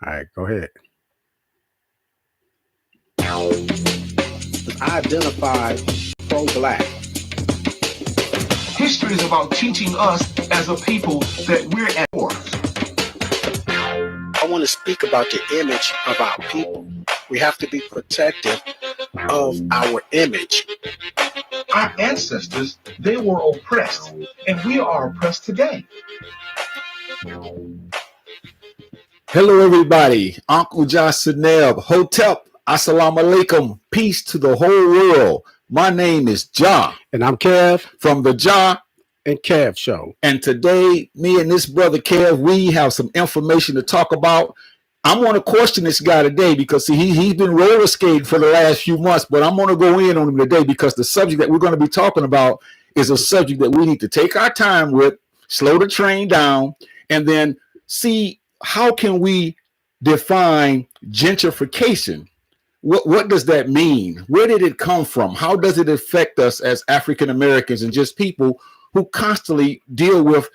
All right, go ahead. I identify pro-black. History is about teaching us as a people that we're at war. I want to speak about the image of our people. We have to be protective of our image. Our ancestors, they were oppressed, and we are oppressed today. Hello, everybody. Uncle Josh Saneb, Hotep, Assalamu alaikum, peace to the whole world. My name is Jah. And I'm Kev From the Jah and Kev Show. And today, me and this brother Kev, we have some information to talk about. I'm going to question this guy today because he's been roller skating for the last few months, but I'm going to go in on him today because the subject that we're going to be talking about is a subject that we need to take our time with, slow the train down, and then see how can we define gentrification. What does that mean? Where did it come from? How does it affect us as African Americans and just people who constantly deal with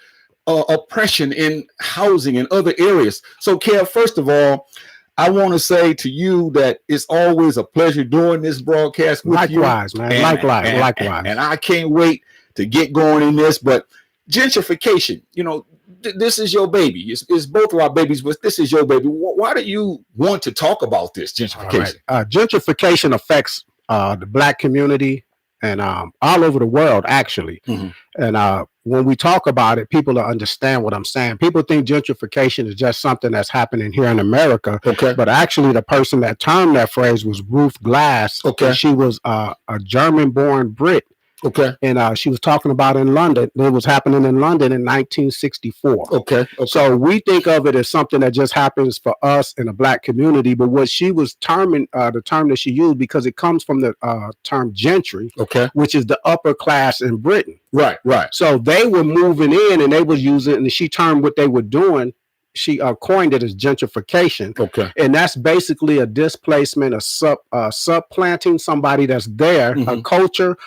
oppression in housing and other areas? So, Kev, first of all, I want to say to you that it's always a pleasure doing this broadcast with you. Likewise, man. Likewise. And I can't wait to get going in this. But gentrification, you know, this is your baby. It's both of our babies, but this is your baby. Why do you want to talk about this gentrification? Right. Gentrification affects the Black community and all over the world, actually. Mm-hmm. And when we talk about it, people understand what I'm saying. People think gentrification is just something that's happening here in America. Okay. But actually, the person that termed that phrase was Ruth Glass. Okay. She was a German-born Brit. Okay. And she was talking about in London. It was happening in London in 1964. Okay. So we think of it as something that just happens for us in the Black community. But what she was terming, the term that she used, because it comes from the term gentry, okay, which is the upper class in Britain. Right. So they were moving in and they was using, and she termed what they were doing. She coined it as gentrification. Okay. And that's basically a displacement, a supplanting somebody that's there, mm-hmm, a culture,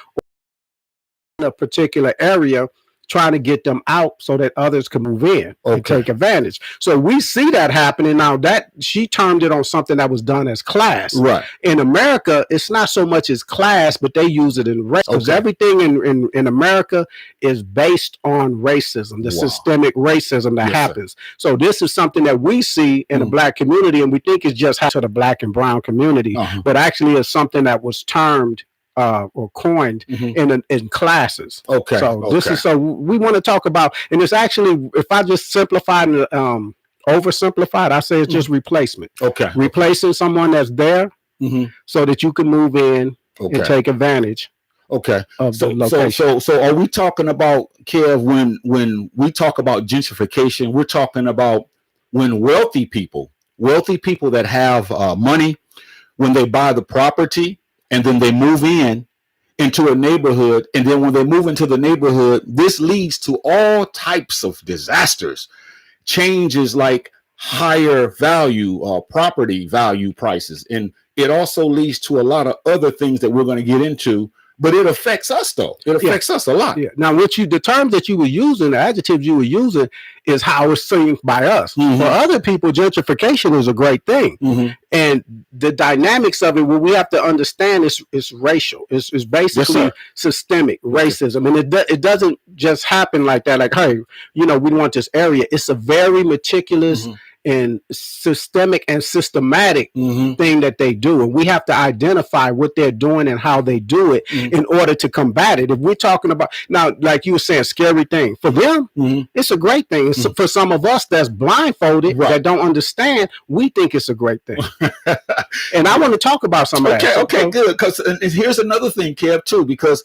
a particular area, trying to get them out so that others can move in and take advantage. So we see that happening now. That she termed it on something that was done as class. Right. In America, it's not so much as class, but they use it in race. Because everything in America is based on racism, the systemic racism that happens. Sir. So this is something that we see in the Black community, and we think it's just to the Black and brown community, but actually it's something that was termed or coined in classes. Okay. So this is, so we want to talk about, and it's actually, if I just simplify and oversimplify it, I say it's just replacement. Okay. Replacing someone that's there so that you can move in and take advantage. Okay. Of the location. So are we talking about, Kev, when we talk about gentrification, we're talking about when wealthy people that have money, when they buy the property, and then they move into a neighborhood. And then when they move into the neighborhood, this leads to all types of disasters, changes like higher value property value prices. And it also leads to a lot of other things that we're going to get into. But it affects us, though. It affects us a lot. Yeah. Now, the terms that you were using, the adjectives you were using, is how it's seen by us. For other people, gentrification is a great thing. And the dynamics of it, what we have to understand is racial. It's basically systemic racism. And it doesn't just happen like that. Like, hey, we want this area. It's a very meticulous and systemic and systematic thing that they do. And we have to identify what they're doing and how they do it in order to combat it. If we're talking about, now, like you were saying, scary thing. For them, it's a great thing. For some of us that's blindfolded, that don't understand, we think it's a great thing. And I want to talk about some of that. Okay, good. Because here's another thing, Kev, too, because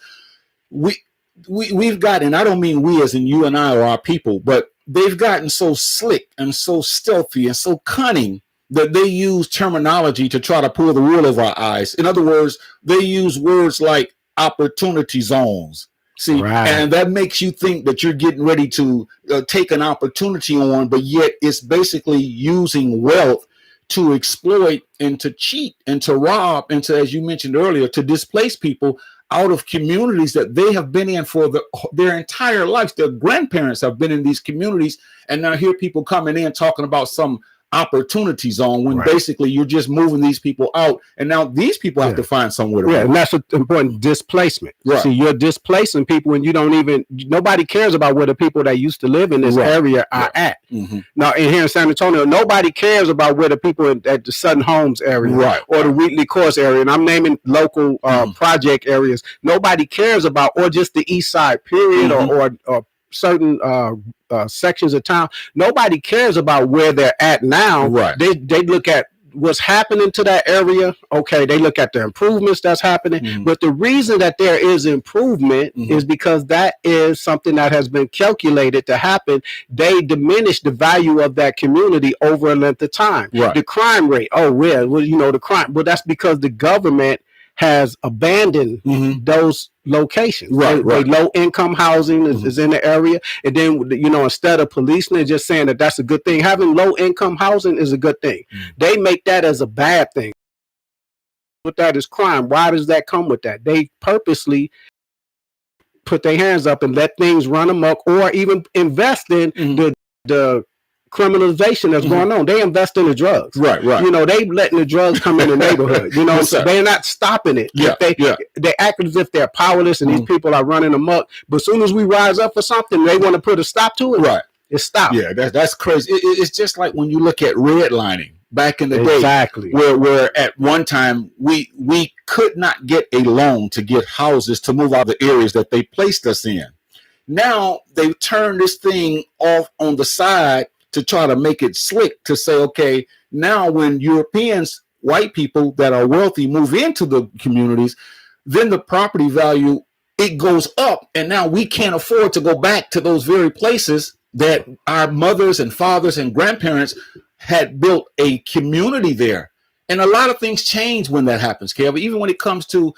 we've got, and I don't mean we as in you and I or our people, but they've gotten so slick and so stealthy and so cunning that they use terminology to try to pull the wool over our eyes. In other words, they use words like opportunity zones. See, and that makes you think that you're getting ready to take an opportunity on, but yet it's basically using wealth to exploit and to cheat and to rob and to, as you mentioned earlier, to displace people out of communities that they have been in for their entire lives. Their grandparents have been in these communities, and now here people coming in talking about some opportunity zone when Right. basically you're just moving these people out, and now these people have to find somewhere to Yeah, live. and that's what's important, displacement. Right. See, you're displacing people, and you don't even, nobody cares about where the people that used to live in this Right. area are at. Mm-hmm. Now, in here in San Antonio, nobody cares about where the people at the Sutton Homes area Right. or the Wheatley Course area, and I'm naming local project areas. Nobody cares about, or just the East Side, period, or certain sections of town. Nobody cares about where they're at now. Right. They look at what's happening to that area. Okay, they look at the improvements that's happening, but the reason that there is improvement is because that is something that has been calculated to happen. They diminish the value of that community over a length of time. Right. The crime rate, well, you know, the crime, well, that's because the government has abandoned those locations. Right. They low income housing is in the area, and then, you know, instead of policing it, just saying that that's a good thing, having low income housing is a good thing. They make that as a bad thing. With that is crime. Why does that come with that? They purposely put their hands up and let things run amok, or even invest in the criminalization that's going on. They invest in the drugs. Right. You know, they letting the drugs come in the neighborhood. You know, so they're not stopping it. Yeah. They act as if they're powerless and these people are running amok. But as soon as we rise up for something, they want to put a stop to it. Right. It's stopped. Yeah, that's crazy. It's just like when you look at redlining back in the day. Exactly. Where at one time we could not get a loan to get houses to move out of the areas that they placed us in. Now they've turned this thing off on the side to try to make it slick to say, okay, now when Europeans, white people that are wealthy move into the communities, then the property value, it goes up. And now we can't afford to go back to those very places that our mothers and fathers and grandparents had built a community there. And a lot of things change when that happens, Kev, even when it comes to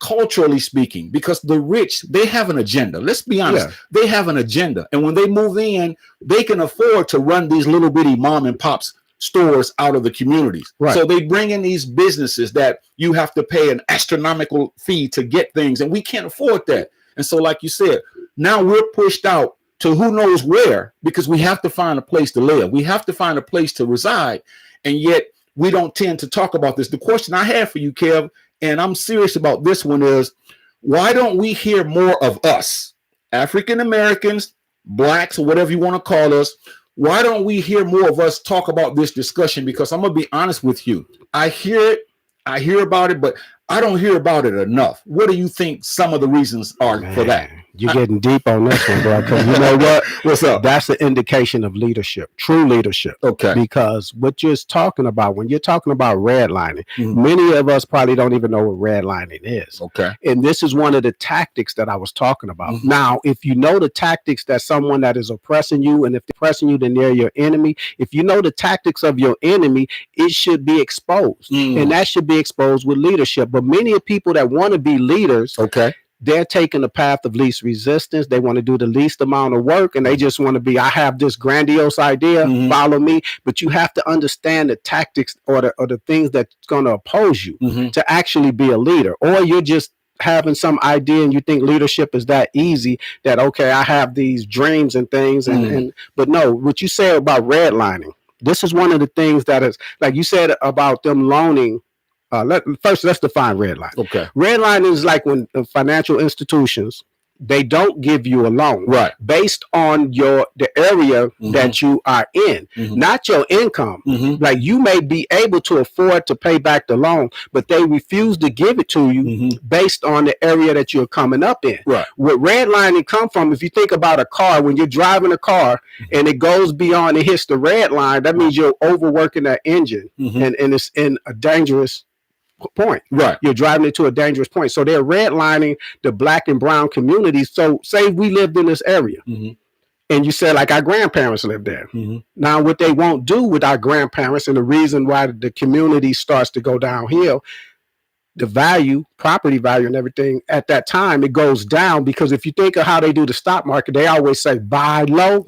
culturally speaking, because the rich, they have an agenda. Let's be honest. They have an agenda. And when they move in, they can afford to run these little bitty mom and pops stores out of the communities. Right. So they bring in these businesses that you have to pay an astronomical fee to get things, and we can't afford that. And so, like you said, now we're pushed out to who knows where, because we have to find a place to live. We have to find a place to reside. And yet we don't tend to talk about this. The question I have for you, Kev, and I'm serious about this one, is why don't we hear more of us, African Americans, blacks, or whatever you want to call us? Why don't we hear more of us talk about this discussion? Because I'm going to be honest with you. I hear it. I hear about it, but I don't hear about it enough. What do you think some of the reasons are for that? You're getting deep on this one, bro. Because you know what? What's up? That's an indication of leadership, true leadership. Okay. Because what you're talking about, when you're talking about redlining, many of us probably don't even know what redlining is. Okay. And this is one of the tactics that I was talking about. Now, if you know the tactics that someone that is oppressing you, and if they're oppressing you, then they're your enemy. If you know the tactics of your enemy, it should be exposed. And that should be exposed with leadership. But many of people that want to be leaders, they're taking the path of least resistance. They want to do the least amount of work, and they just want to be, I have this grandiose idea, follow me. But you have to understand the tactics or the things that's going to oppose you to actually be a leader. Or you're just having some idea and you think leadership is that easy, that, okay, I have these dreams and things. But no, what you say about redlining, this is one of the things that is, like you said about them loaning. Let's define redlining. Okay. Redlining is like when financial institutions, they don't give you a loan based on the area that you are in, not your income. Like you may be able to afford to pay back the loan, but they refuse to give it to you based on the area that you're coming up in. Right. What redlining come from, if you think about a car, when you're driving a car and it goes beyond, it hits the red line, that means you're overworking that engine and it's in a dangerous point. You're driving it to a dangerous point. So they're redlining the black and brown communities. So say we lived in this area and you said like our grandparents lived there. Now what they won't do with our grandparents, and the reason why the community starts to go downhill, the value, property value and everything at that time, it goes down, because if you think of how they do the stock market, they always say buy low,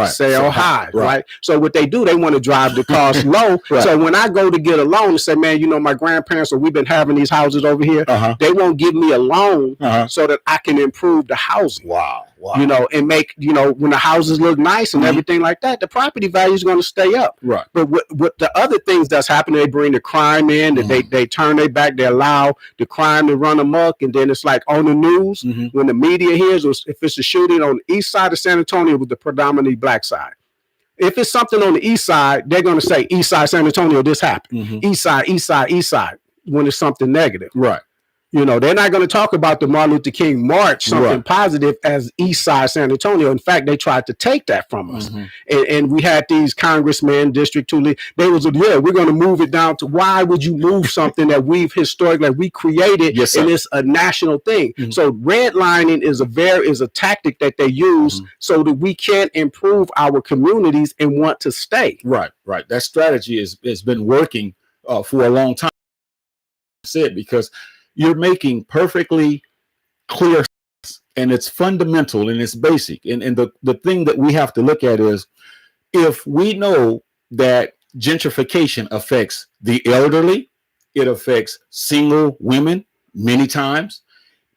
sell high, right? So what they do, they want to drive the cost low. So when I go to get a loan and say, man, you know, my grandparents, or we've been having these houses over here, they won't give me a loan so that I can improve the housing. Wow. Wow. You know, and make, you know, when the houses look nice and everything like that, the property value is going to stay up. Right. But what the other things that's happening, they bring the crime in, that they turn their back, they allow the crime to run amok, and then it's like on the news when the media hears, if it's a shooting on the east side of San Antonio with the predominantly black side. If it's something on the east side, they're going to say east side San Antonio, this happened. East side, east side, east side, when it's something negative. Right. You know, they're not going to talk about the Martin Luther King March, something positive as East Side San Antonio. In fact, they tried to take that from us. And we had these congressmen, District 2, they was, we're going to move it down to, why would you move something that we've historically, we created, and it's a national thing. So redlining is a tactic that they use so that we can improve our communities and want to stay. Right, right. That strategy has been working for a long time. Said because you're making perfectly clear sense, and it's fundamental and it's basic. And the thing that we have to look at is, if we know that gentrification affects the elderly, it affects single women many times,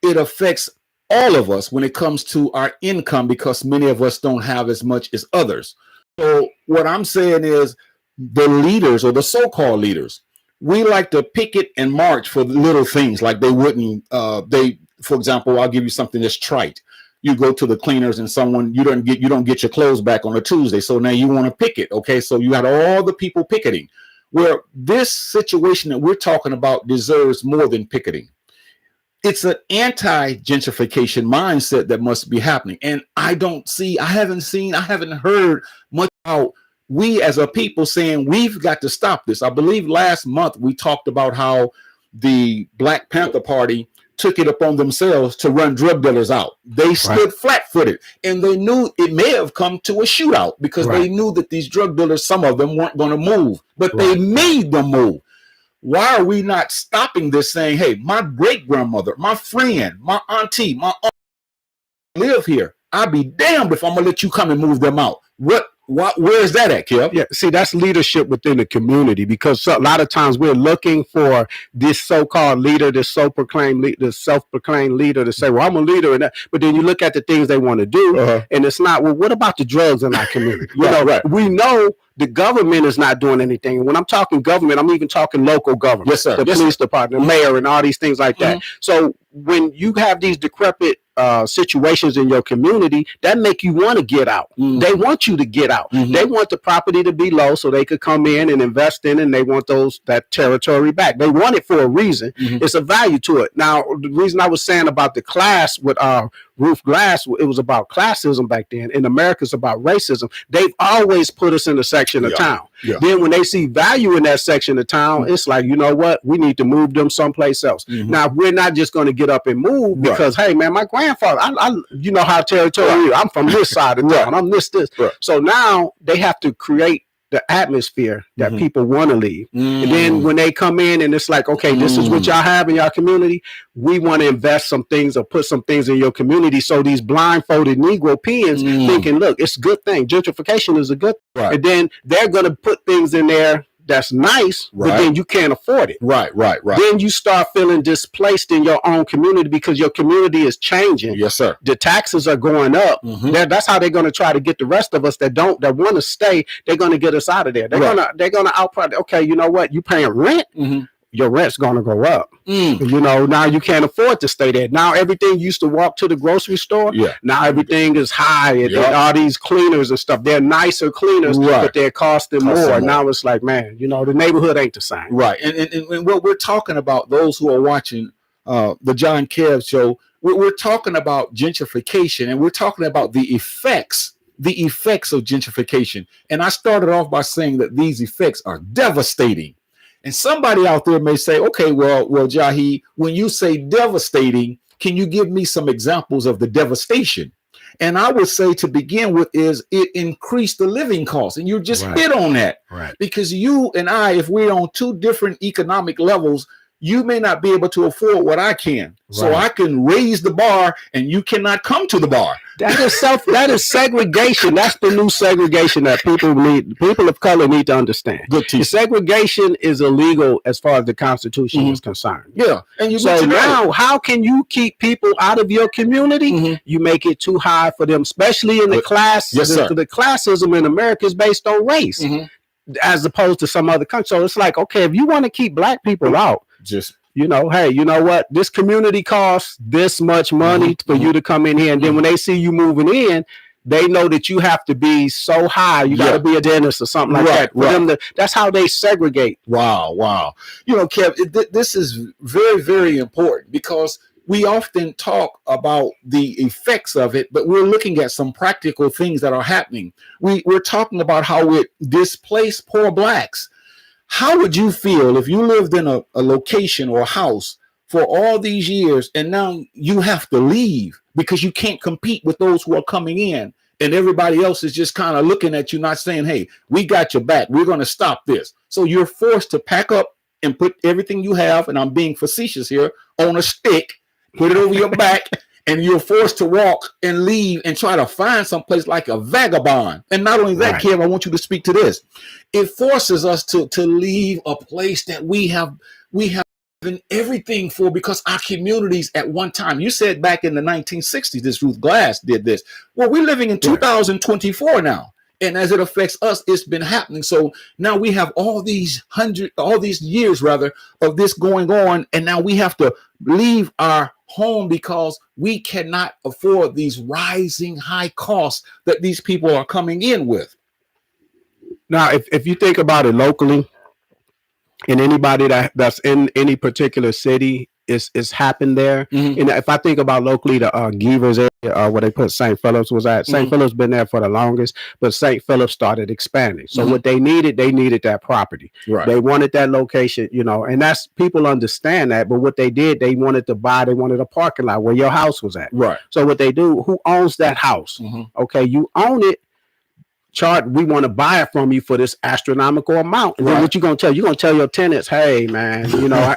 it affects all of us when it comes to our income, because many of us don't have as much as others. So what I'm saying is, the leaders, or the so-called leaders, we like to picket and march for little things, like they wouldn't, for example, I'll give you something that's trite. You go to the cleaners and you don't get your clothes back on a Tuesday. So now you want to picket. Okay. So you had all the people picketing, where this situation that we're talking about deserves more than picketing. It's an anti-gentrification mindset that must be happening. And I haven't heard much about we as a people saying we've got to stop this. I believe last month we talked about how the Black Panther Party took it upon themselves to run drug dealers out. They stood flat-footed, and they knew it may have come to a shootout, because they knew that these drug dealers, some of them weren't going to move, but they made them move. Why are we not stopping this, saying, hey, my great-grandmother, my friend, my auntie, my uncle live here. I'd be damned if I'm going to let you come and move them out. Where is that at, Kev? Yeah, see, that's leadership within the community, because a lot of times we're looking for this so-called leader, this self-proclaimed leader to say, well, I'm a leader, and that. But then you look at the things they want to do, and it's not, well, what about the drugs in our community? We know the government is not doing anything. And when I'm talking government, I'm even talking local government. Yes, sir. The police department, the mayor, and all these things like that. So when you have these decrepit situations in your community, that make you want to get out. They want you to get out. They want the property to be low so they could come in and invest in it, and they want that territory back. They want it for a reason. It's a value to it. Now, the reason I was saying about the class with Ruth Glass, it was about classism back then. In America, it's about racism. They've always put us in a section of town. Then when they see value in that section of town, it's like, you know what? We need to move them someplace else. Now, we're not just going to get up and move because, hey, man, my grandfather, you know how territorial I'm from this side of town. I'm this. So now they have to create the atmosphere that people want to leave. And then when they come in and it's like, okay, this is what y'all have in your community. We want to invest some things or put some things in your community. So these blindfolded Negro peons thinking, look, it's a good thing. Gentrification is a good thing. And then they're going to put things in there that's nice, but then you can't afford it. Right. Then you start feeling displaced in your own community because your community is changing. Yes, sir. The taxes are going up. That's how they're going to try to get the rest of us that want to stay. They're going to get us out of there. They're going to outprice. Okay, you know what? You paying rent. Your rent's going to go up. You know, now you can't afford to stay there. Now everything used to walk to the grocery store. Now everything is high. And all these cleaners and stuff, they're nicer cleaners, but they're costing more. Now it's like, man, you know, the neighborhood ain't the same. Right. And what we're talking about, those who are watching the John Kev show, we're talking about gentrification, and we're talking about the effects of gentrification. And I started off by saying that these effects are devastating. And somebody out there may say, okay, well, Jahi, when you say devastating, can you give me some examples of the devastation? And I would say, to begin with, is it increased the living costs. And you just hit on that. Because you and I, if we're on two different economic levels, you may not be able to afford what I can. So I can raise the bar and you cannot come to the bar. That is segregation. That's the new segregation that people of color need to understand. Good teaching. Segregation is illegal as far as the Constitution is concerned. Yeah. And so now, how can you keep people out of your community? You make it too high for them, especially in the class. Yes, sir. The classism in America is based on race, as opposed to some other countries. So it's like, okay, if you want to keep black people out, just hey, you know what? This community costs this much money for you to come in here. And then when they see you moving in, they know that you have to be so high. You got to be a dentist or something like that. For them that's how they segregate. Wow. You know, Kev, this is very, very important because we often talk about the effects of it, but we're looking at some practical things that are happening. We're talking about how it displaced poor blacks. How would you feel if you lived in a location or a house for all these years and now you have to leave because you can't compete with those who are coming in and everybody else is just kind of looking at you, not saying, hey, we got your back. We're going to stop this. So you're forced to pack up and put everything you have, and I'm being facetious here, on a stick, put it over your back, and you're forced to walk and leave and try to find someplace like a vagabond. And not only that, Kev, I want you to speak to this. It forces us to leave a place that we have given everything for because our communities at one time, you said back in the 1960s, this Ruth Glass did this. Well, we're living in 2024 now. And as it affects us, it's been happening. So now we have all these years of this going on. And now we have to leave our home because we cannot afford these rising high costs that these people are coming in with. Now, if you think about it locally, and anybody that's in any particular city is happened there. And if I think about locally, the Givers area, where they put St. Philip's was at. St. Philip's been there for the longest, but St. Philip's started expanding. So what they needed that property. Right. They wanted that location, and that's, people understand that. But what they did, they wanted a parking lot where your house was at. Right. So what they do, who owns that house? Okay, you own it. We want to buy it from you for this astronomical amount. And then what you gonna tell? You're gonna tell your tenants, hey man,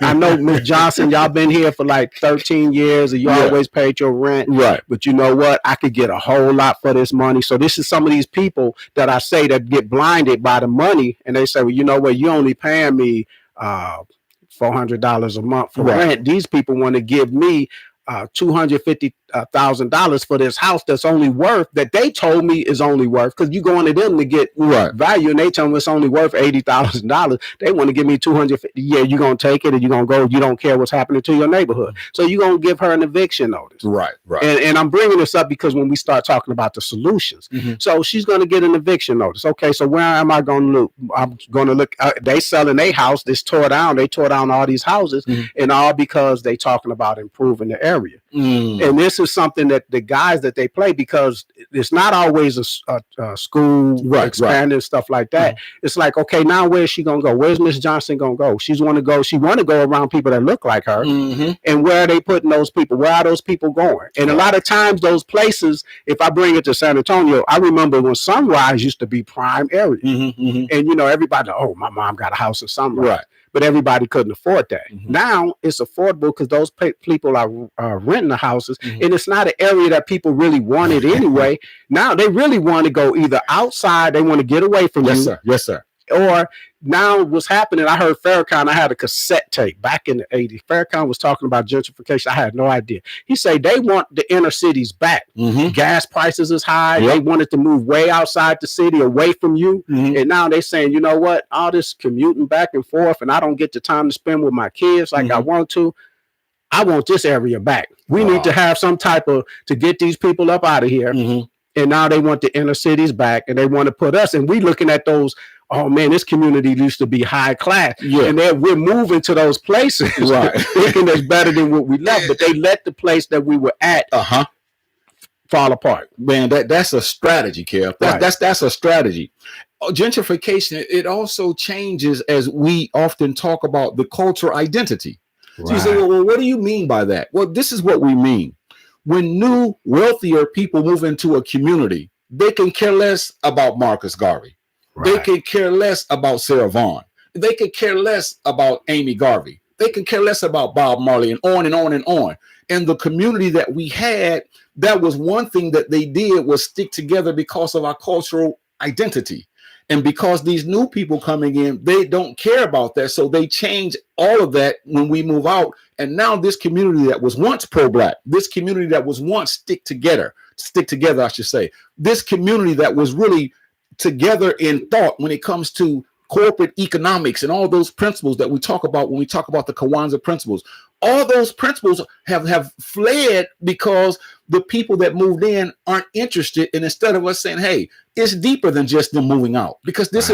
I know Miss Johnson, y'all been here for like 13 years and you always paid your rent. Right. But you know what? I could get a whole lot for this money. So this is some of these people that I say that get blinded by the money, and they say, well, you know what, you only paying me $400 a month for rent. These people want to give me $250,000 for this house that's only worth, that they told me is only worth, because you going to them to get value, and they tell me it's only worth $80,000. They want to give me $250,000. Yeah, you gonna take it, and you gonna go. You don't care what's happening to your neighborhood, so you gonna give her an eviction notice. Right. And I'm bringing this up because when we start talking about the solutions, so she's gonna get an eviction notice. Okay, so where am I gonna look? I'm gonna look. They selling their house. This tore down. They tore down all these houses, and all because they talking about improving the area. And this is something that the guys that they play, because it's not always a school expanding stuff like that. It's like, okay, now where's she gonna go? Where's Miss Johnson gonna go? She want to go around people that look like her. And where are they putting those people? Where are those people going? And a lot of times those places, if I bring it to San Antonio, I remember when Sunrise used to be prime area. And everybody, oh, my mom got a house in Sunrise. But everybody couldn't afford that. Now it's affordable because those people are renting the houses, and it's not an area that people really wanted anyway. Now they really want to go either outside, they want to get away from you. Yes, sir. Or now what's happening, I heard Farrakhan, I had a cassette tape back in the 80s. Farrakhan was talking about gentrification. I had no idea. He said they want the inner cities back. Gas prices is high. They wanted to move way outside the city, away from you. And now they're saying, you know what, all this commuting back and forth, and I don't get the time to spend with my kids like I want to. I want this area back. We need to have some type of, to get these people up out of here. And now they want the inner cities back, and they want to put us, and we looking at those, oh man, this community used to be high class. And then we're moving to those places, thinking that's better than what we left, but they let the place that we were at fall apart. Man, that's a strategy, Kev. That's a strategy. Gentrification, it also changes, as we often talk about, the cultural identity. So you say, well, what do you mean by that? Well, this is what we mean. When new, wealthier people move into a community, they can care less about Marcus Garvey. They can care less about Sarah Vaughan. They could care less about Amy Garvey. They can care less about Bob Marley, and on and on and on. And the community that we had, that was one thing that they did, was stick together because of our cultural identity. And because these new people coming in, they don't care about that. So they change all of that when we move out. And now this community that was once pro-Black, this community that was once stick together, I should say, this community that was really together in thought when it comes to corporate economics and all those principles that we talk about when we talk about the Kwanzaa principles, all those principles have fled because the people that moved in aren't interested. And instead of us saying, hey, it's deeper than just them moving out, because this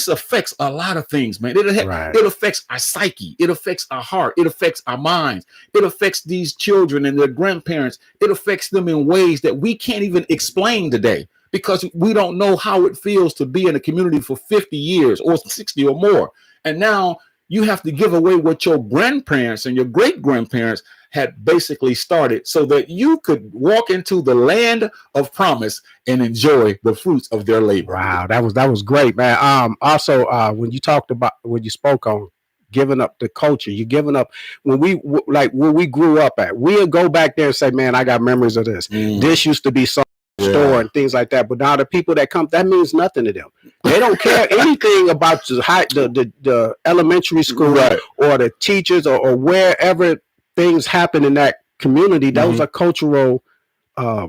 affects a lot of things, man. It affects our psyche. It affects our heart. It affects our minds. It affects these children and their grandparents. It affects them in ways that we can't even explain today, because we don't know how it feels to be in a community for 50 years or 60 or more. And now you have to give away what your grandparents and your great grandparents had basically started, so that you could walk into the land of promise and enjoy the fruits of their labor. Wow, that was great, man. Also, when you spoke on giving up the culture, you're giving up when we grew up at. We'll go back there and say, man, I got memories of this. This used to be so store and things like that, but now the people that come, that means nothing to them. They don't care anything about the elementary school or the teachers or wherever things happen in that community. Those are cultural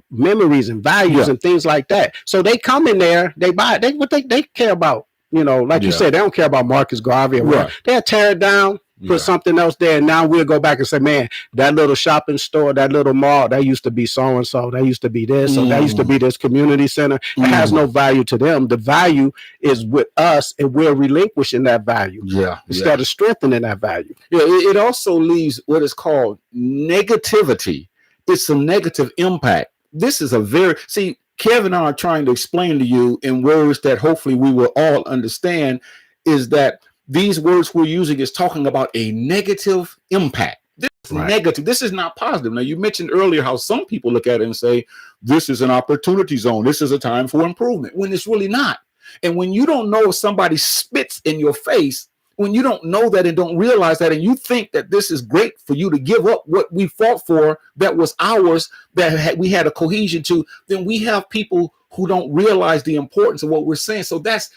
memories and values and things like that. So they come in there, they buy it. They care about, like you said, they don't care about Marcus Garvey. They'll tear it down, put something else there, and now we'll go back and say, man, that little shopping store, that little mall, that used to be so and so, that used to be this, or that used to be this community center. It has no value to them. The value is with us, and we're relinquishing that value instead of strengthening that value. It also leaves what is called negativity. It's some negative impact. This is Kevin and I are trying to explain to you in words that hopefully we will all understand, is that these words we're using is talking about a negative impact. This is negative. This is not positive. Now, you mentioned earlier how some people look at it and say, this is an opportunity zone. This is a time for improvement, when it's really not. And when you don't know if somebody spits in your face, when you don't know that and don't realize that, and you think that this is great for you to give up what we fought for, that was ours, that we had a cohesion to, then we have people who don't realize the importance of what we're saying. So that's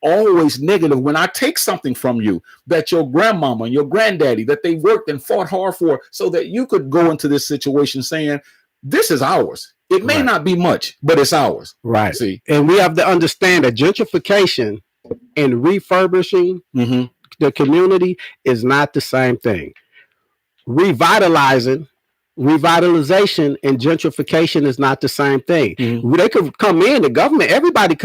always negative. When I take something from you that your grandmama and your granddaddy, that they worked and fought hard for, so that you could go into this situation saying, this is ours. It may not be much, but it's ours. Right. See, and we have to understand that gentrification and refurbishing the community is not the same thing. Revitalization and gentrification is not the same thing. They could come in, the government, anybody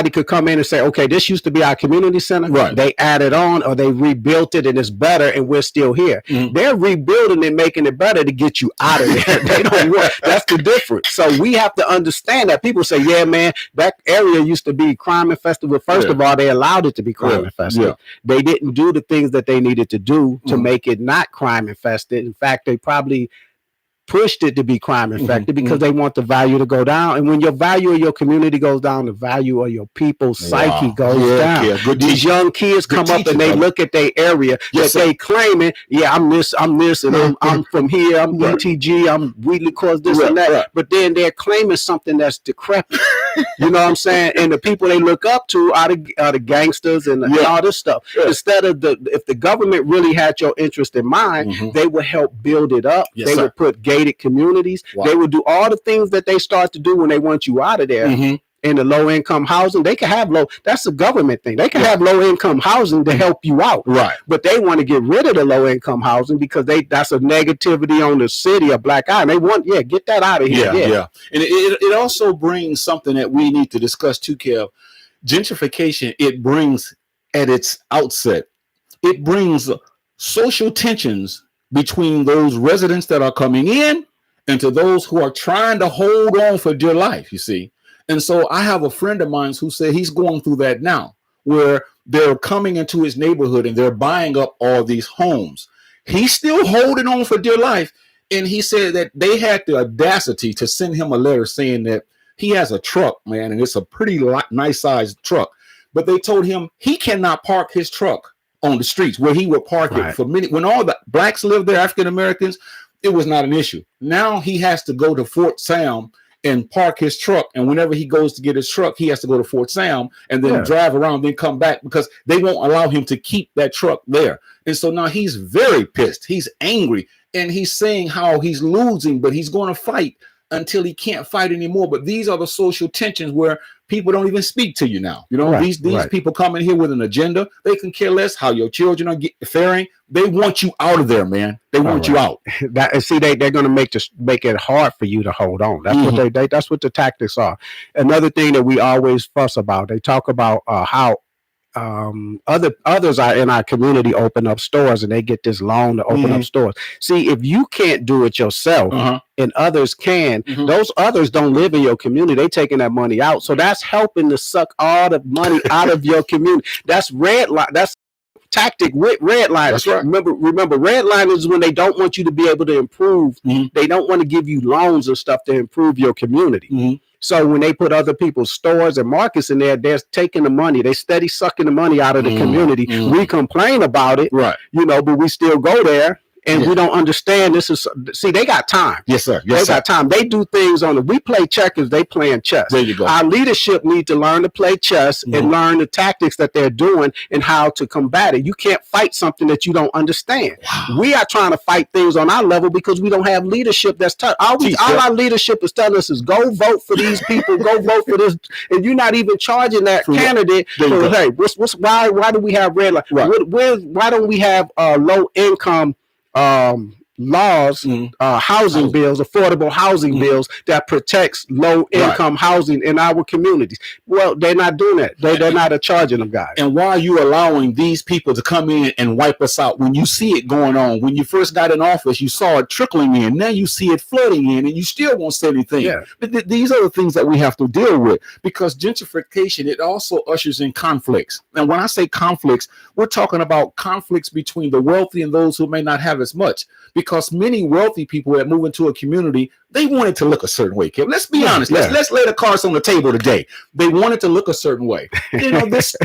could come in and say, okay, this used to be our community center. They added on, or they rebuilt it and it's better and we're still here. They're rebuilding and making it better to get you out of there. They don't want, that's the difference. So we have to understand that. People say, yeah, man, that area used to be crime infested. Well, first of all, they allowed it to be crime infested. They didn't do the things that they needed to do to make it not crime infested. In fact, they probably pushed it to be crime infected because they want the value to go down. And when your value of your community goes down, the value of your people's psyche goes down. These young kids come up and they look at their area that they claiming, I'm this, and I'm from here, I'm BTG, I'm Wheatley Course, this and that. But then they're claiming something that's decrepit. You know what I'm saying? And the people they look up to are the gangsters and all this stuff. Instead of if the government really had your interest in mind, they would help build it up. They would put gated communities. They would do all the things that they start to do when they want you out of there. In the low income housing, they can have that's a government thing. They can have low income housing to help you out. But they want to get rid of the low income housing because that's a negativity on the city of Black Island. They want, get that out of here. And it also brings something that we need to discuss too, Kev. Gentrification, it brings at its outset, it brings social tensions between those residents that are coming in and to those who are trying to hold on for dear life, you see. And so I have a friend of mine who said he's going through that now, where they're coming into his neighborhood and they're buying up all these homes. He's still holding on for dear life. And he said that they had the audacity to send him a letter saying that he has a truck, man, and it's a pretty nice sized truck. But they told him he cannot park his truck on the streets where he would park it for many. When all the blacks lived there, African Americans, it was not an issue. Now he has to go to Fort Sam and park his truck, and whenever he goes to get his truck, he has to go to Fort Sam and then drive around, then come back, because they won't allow him to keep that truck there. And so now he's very pissed. He's angry, and he's saying how he's losing, but he's going to fight until he can't fight anymore. But these are the social tensions where people don't even speak to you now. You know, these people come in here with an agenda. They can care less how your children are faring. They want you out of there, man. They want you out. See, they're going to make it hard for you to hold on. That's what that's what the tactics are. Another thing that we always fuss about, they talk about how others are in our community open up stores, and they get this loan to open up stores. See, if you can't do it yourself and others can, those others don't live in your community. They taking that money out. So that's helping to suck all the money out of your community. That's red line. That's tactic with redliners. That's right. Remember, redliners is when they don't want you to be able to improve. They don't want to give you loans and stuff to improve your community. So when they put other people's stores and markets in there, they're taking the money. They steady sucking the money out of the community. We complain about it, you know, but we still go there. And we don't understand this is, see, they got time. Yes, sir. They got time. They do things on we play checkers, they playing chess. There you go. Our leadership need to learn to play chess and learn the tactics that they're doing and how to combat it. You can't fight something that you don't understand. We are trying to fight things on our level because we don't have leadership that's tough. All our leadership is telling us is go vote for these people, go vote for this, and you're not even charging that candidate. So, hey, why do we have red line? Why don't we have low income laws, housing bills, affordable housing bills that protects low income housing in our communities? Well, they're not doing that. They're not charging them guys. And why are you allowing these people to come in and wipe us out when you see it going on? When you first got in office, you saw it trickling in. Now you see it flooding in, and you still won't say anything. But these are the things that we have to deal with, because gentrification, it also ushers in conflicts. And when I say conflicts, we're talking about conflicts between the wealthy and those who may not have as much. Because many wealthy people that move into a community, they want it to look a certain way. Kevin, let's be honest. Let's lay the cards on the table today. They want it to look a certain way. You know, this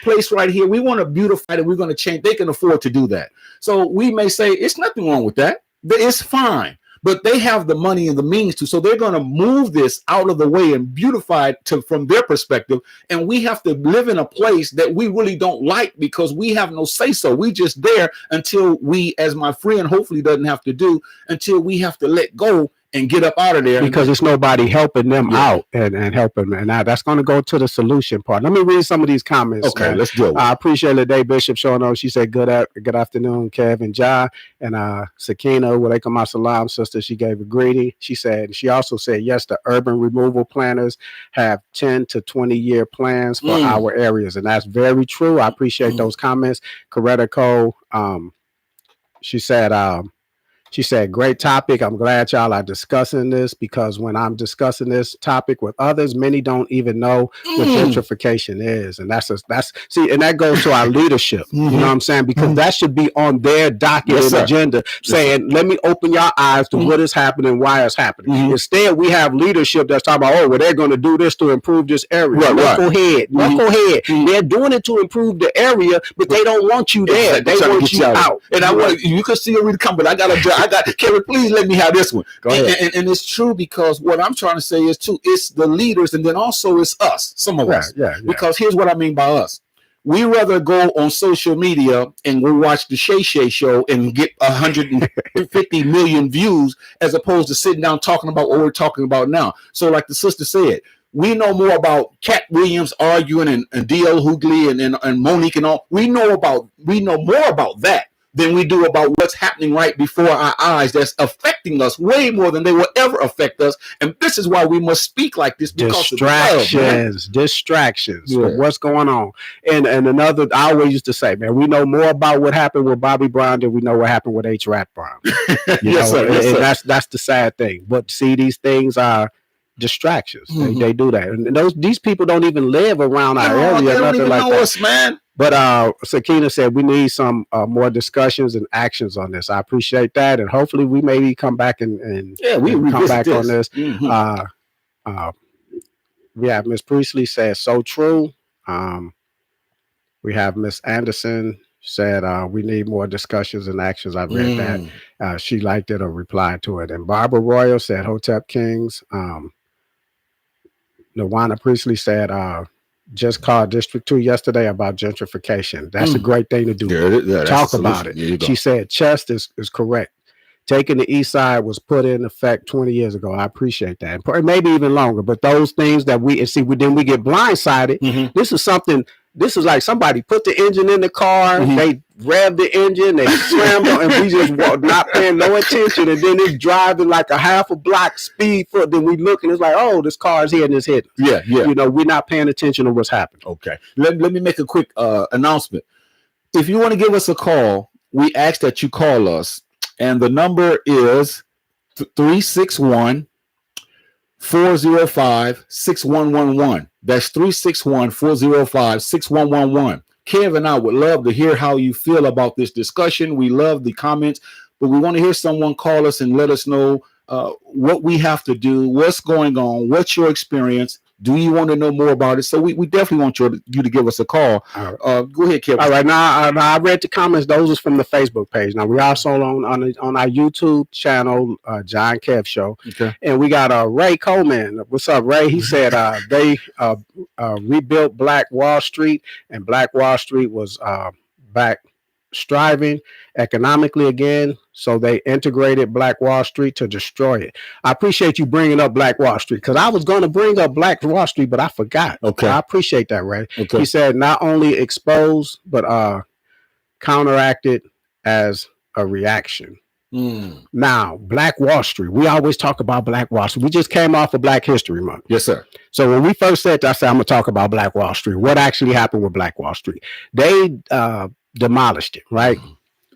place right here, we want to beautify it. We're going to change. They can afford to do that. So we may say it's nothing wrong with that. It's fine. But they have the money and the means to, so they're going to move this out of the way and beautify it from their perspective. And we have to live in a place that we really don't like because we have no say so. We just there until we, as my friend hopefully doesn't have to do, until we have to let go and get up out of there. Because it's nobody helping them out and helping them. And now that's going to go to the solution part. Let me read some of these comments. Okay, man. let's go. I appreciate the day Bishop showing up. She said, good afternoon, Kev and Ja. And Sakina, Walaikum Salam, sister, she gave a greeting. She also said, yes, the urban removal planners have 10 to 20 year plans for our areas. And that's very true. I appreciate those comments. Coretta Cole, she said, great topic. I'm glad y'all are discussing this, because when I'm discussing this topic with others, many don't even know what gentrification is. And and that goes to our leadership. You know what I'm saying? Because that should be on their docket and agenda, saying, let me open your eyes to what is happening, why it's happening. Instead, we have leadership that's talking about, well, they're going to do this to improve this area. Go ahead. They're doing it to improve the area, but they don't want you there. They want you out. And you can see it come, but I got Kevin, please let me have this one. Go ahead. And it's true, because what I'm trying to say is too, it's the leaders, and then also it's us, some of us. Because here's what I mean by us. We rather go on social media and we'll watch the Shay Shay show and get 150 million views, as opposed to sitting down talking about what we're talking about now. So like the sister said, we know more about Cat Williams arguing and D.L. Hughley and Monique and all. We know more about that than we do about what's happening right before our eyes that's affecting us way more than they will ever affect us. And this is why we must speak like this, because distractions for what's going on. And another, I always used to say, man, we know more about what happened with Bobby Brown than we know what happened with H. Rap Brown. That's the sad thing. But see, these things are distractions. They do that. And these people don't even live around our area. They don't even know us, man. But Sakina said we need some more discussions and actions on this. I appreciate that, and hopefully we maybe come back and come back on this. We have Miss Priestley says so true. We have Miss Anderson. said we need more discussions and actions. I read that. She liked it or replied to it. And Barbara Royal said Hotep Kings. Nawana Priestley said just called District 2 yesterday about gentrification. That's a great thing to do. Talk about it. She said Chest is correct. Taking the east side was put in effect 20 years ago. I appreciate that. Maybe even longer. But those things that we see, then we get blindsided. This is like somebody put the engine in the car, they rev the engine, they slammed on, and we just not paying no attention. And then it's driving like a half a block speed foot. Then we look and it's like, oh, this car is here and it's hitting. Yeah. We're not paying attention to what's happening. Okay. Let me make a quick announcement. If you want to give us a call, we ask that you call us. And the number is 361-405-6111. That's 361-405-6111. Kev and I would love to hear how you feel about this discussion. We love the comments, but we want to hear someone call us and let us know what we have to do, what's going on, what's your experience. Do you want to know more about it? So we definitely want you to give us a call. Go ahead, Kevin. All right. Now, I read the comments. Those are from the Facebook page. Now, we also on our YouTube channel, John Kev Show. Okay. And we got Ray Coleman. What's up, Ray? He said they rebuilt Black Wall Street, and Black Wall Street was back striving economically again. So they integrated Black Wall Street to destroy it. I appreciate you bringing up Black Wall Street because I was going to bring up Black Wall Street, but I forgot. Okay. I appreciate that, Ray. Okay. He said not only exposed, but counteracted as a reaction. Now, Black Wall Street. We always talk about Black Wall Street. We just came off of Black History Month. Yes, sir. So when we first said that, I said, I'm going to talk about Black Wall Street. What actually happened with Black Wall Street? They demolished it, right?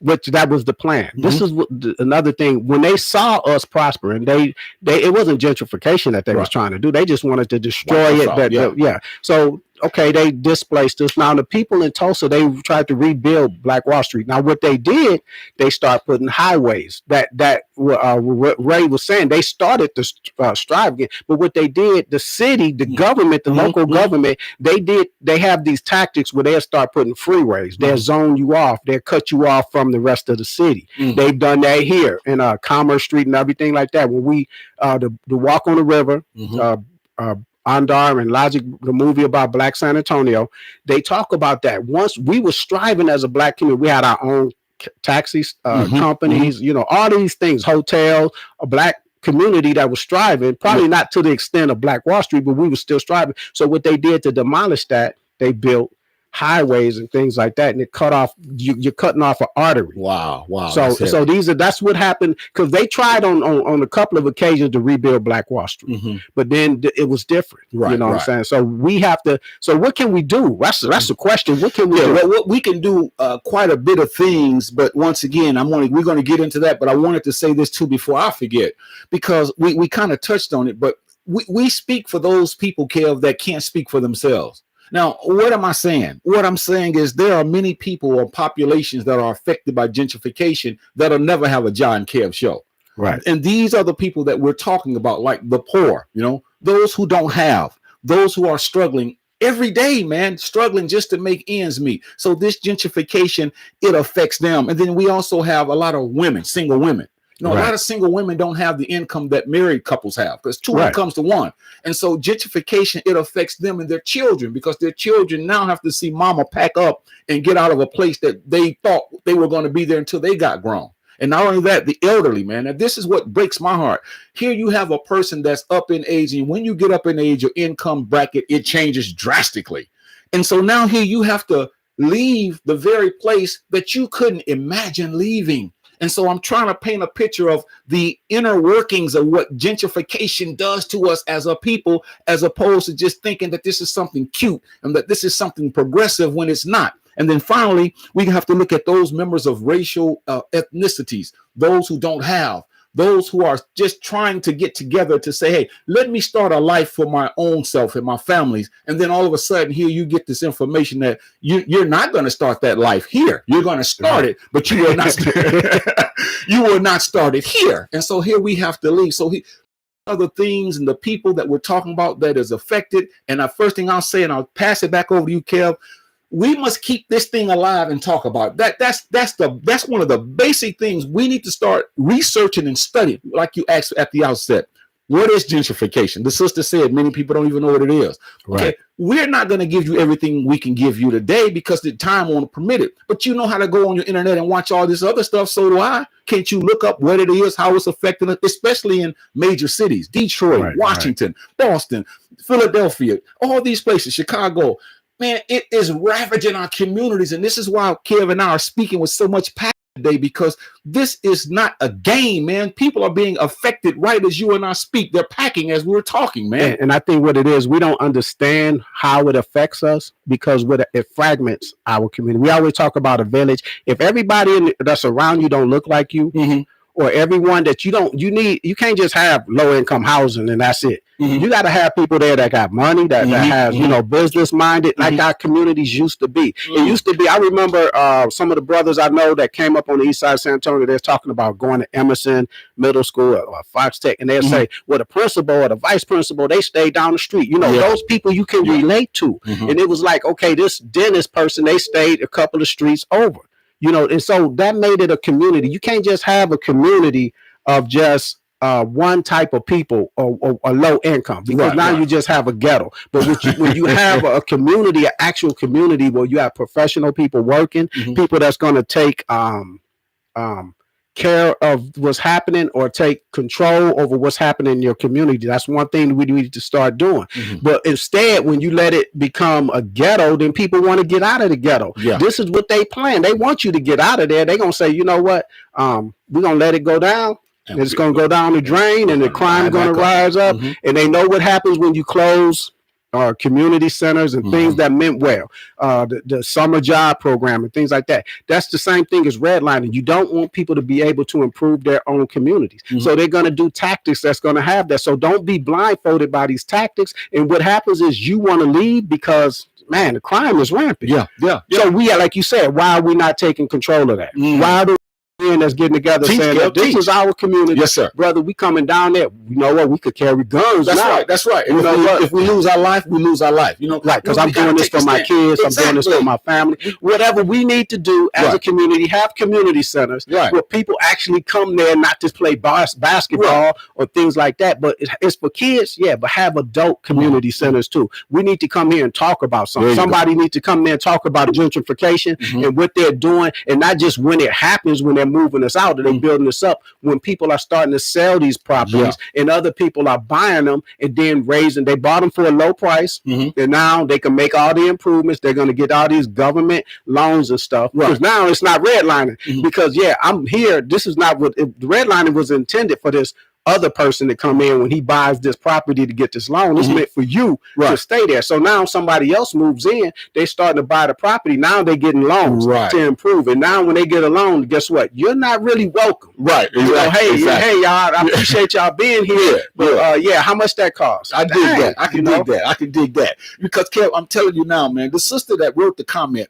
Which that was the plan. This is another thing. When they saw us prospering, they it wasn't gentrification that they was trying to do. They just wanted to destroy it. So okay, they displaced us. Now the people in Tulsa, they tried to rebuild Black Wall Street. Now what they did, they start putting highways. That what Ray was saying, they started to strive again. But what they did, the city, the government, the local government, they have these tactics where they'll start putting freeways. They'll zone you off. They'll cut you off from the rest of the city. They've done that here in Commerce Street and everything like that. When we the walk on the river, Andar and Logic, the movie about Black San Antonio, they talk about that. Once we were striving as a Black community, we had our own taxis, companies, all these things, hotels, a Black community that was striving, probably not to the extent of Black Wall Street, but we were still striving. So what they did to demolish that, they built highways and things like that, and it cut off. You're cutting off an artery. Wow. So that's what happened, because they tried on a couple of occasions to rebuild Black Wall Street, but then it was different. Right, what I'm saying? So we have to. So what can we do? That's the question. What can we do? Well, we can do quite a bit of things, but once again, we're going to get into that. But I wanted to say this too before I forget, because we kind of touched on it, but we speak for those people, Kev, that can't speak for themselves. Now, what am I saying? What I'm saying is there are many people or populations that are affected by gentrification that'll never have a John Kev show. Right. And these are the people that we're talking about, like the poor, those who don't have, those who are struggling every day, man, struggling just to make ends meet. So this gentrification, it affects them. And then we also have a lot of women, single women. A lot of single women don't have the income that married couples have, because two incomes to one. And so gentrification, it affects them and their children, because their children now have to see mama pack up and get out of a place that they thought they were going to be there until they got grown. And not only that, the elderly, man. And this is what breaks my heart. Here you have a person that's up in age, and when you get up in age, your income bracket, it changes drastically. And so now here you have to leave the very place that you couldn't imagine leaving. And so I'm trying to paint a picture of the inner workings of what gentrification does to us as a people, as opposed to just thinking that this is something cute and that this is something progressive when it's not. And then finally, we have to look at those members of racial ethnicities, those who don't have, those who are just trying to get together to say, hey, let me start a life for my own self and my families. And then all of a sudden here you get this information that you're not going to start that life here. You're going to start it, but you will not you will not start it here. And so here we have to leave. So other things and the people that we're talking about that is affected. And the first thing I'll say, and I'll pass it back over to you, Kev, we must keep this thing alive and talk about it. That's one of the basic things we need to start researching and studying. Like you asked at the outset, what is gentrification? The sister said many people don't even know what it is. Right. Okay, we're not going to give you everything we can give you today because the time won't permit it. But you know how to go on your internet and watch all this other stuff. So do I. Can't you look up what it is, how it's affecting us, especially in major cities, Detroit, Washington, Boston, Philadelphia, all these places, Chicago. Man, it is ravaging our communities. And this is why Kev and I are speaking with so much passion today, because this is not a game, man. People are being affected right as you and I speak. They're packing as we're talking, man. And I think what it is, we don't understand how it affects us because it fragments our community. We always talk about a village. If everybody that's around you don't look like you, or everyone that you can't just have low income housing and that's it. You got to have people there that got money, that has, business minded, like our communities used to be. It used to be, I remember some of the brothers I know that came up on the east side of San Antonio, they're talking about going to Emerson Middle School or Fox Tech, and they'll say, well, the principal or the vice principal, they stay down the street. Those people you can relate to. And it was like, okay, this dentist person, they stayed a couple of streets over. And so that made it a community. You can't just have a community of just one type of people or low income, because now you just have a ghetto. But when you have a community, an actual community where you have professional people working, people that's going to take care of what's happening or take control over what's happening in your community. That's one thing we need to start doing. But instead, when you let it become a ghetto, then people want to get out of the ghetto. This is what they plan. They want you to get out of there. They're going to say, you know what? We're going to let it go down. And it's going to go down the drain, and the crime is going to rise up. And they know what happens when you close community centers and things that meant well, the summer job program and things like that. That's the same thing as redlining. You don't want people to be able to improve their own communities. So they're going to do tactics that's going to have that. So don't be blindfolded by these tactics. And what happens is you want to leave because, man, the crime is rampant. So we are, like you said, why are we not taking control of that? Why are the that's getting together saying that this is our community? Yes, sir. Brother, we coming down there. You know what? We could carry guns. That's right. And if we lose our life, we lose our life. Right, because I'm doing this for my kids. I'm doing this for my family. Whatever we need to do as a community, have community centers where people actually come there, not just play basketball or things like that, but it's for kids, but have adult community centers too. We need to come here and talk about something. Somebody needs to come there and talk about gentrification and what they're doing, and not just when it happens, when they're moving us out, and they're building us up, when people are starting to sell these properties and other people are buying them and then they bought them for a low price, and now they can make all the improvements. They're going to get all these government loans and stuff, because now it's not redlining, because I'm here. This is not what the redlining was intended for. This other person to come in when he buys this property to get this loan. It's meant for you to stay there. So now somebody else moves in, they starting to buy the property. Now they're getting loans to improve. And now when they get a loan, guess what? You're not really welcome. Hey, y'all, I appreciate y'all being here. But how much that costs? I dig that. I can dig that. Because Kev, I'm telling you now, man, the sister that wrote the comment,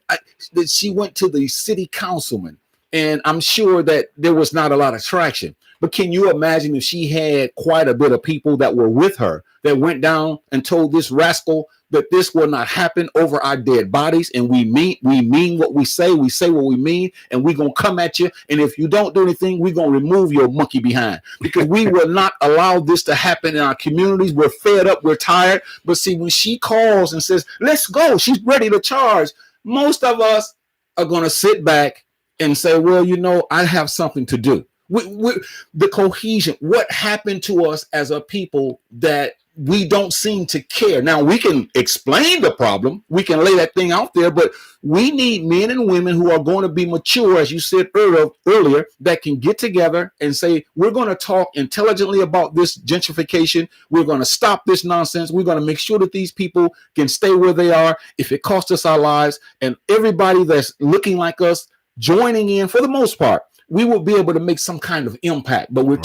she went to the city councilman, and I'm sure that there was not a lot of traction. But can you imagine if she had quite a bit of people that were with her that went down and told this rascal that this will not happen over our dead bodies, and we mean what we say what we mean, and we're gonna come at you, and if you don't do anything, we're gonna remove your monkey behind, because we will not allow this to happen in our communities. We're fed up, we're tired. But see, when she calls and says, let's go, she's ready to charge, most of us are gonna sit back and say, well, I have something to do. The cohesion, what happened to us as a people that we don't seem to care. Now, we can explain the problem, we can lay that thing out there, but we need men and women who are going to be mature, as you said earlier, that can get together and say, we're going to talk intelligently about this gentrification. We're going to stop this nonsense. We're going to make sure that these people can stay where they are if it costs us our lives. And everybody that's looking like us joining in, for the most part, we will be able to make some kind of impact. But we're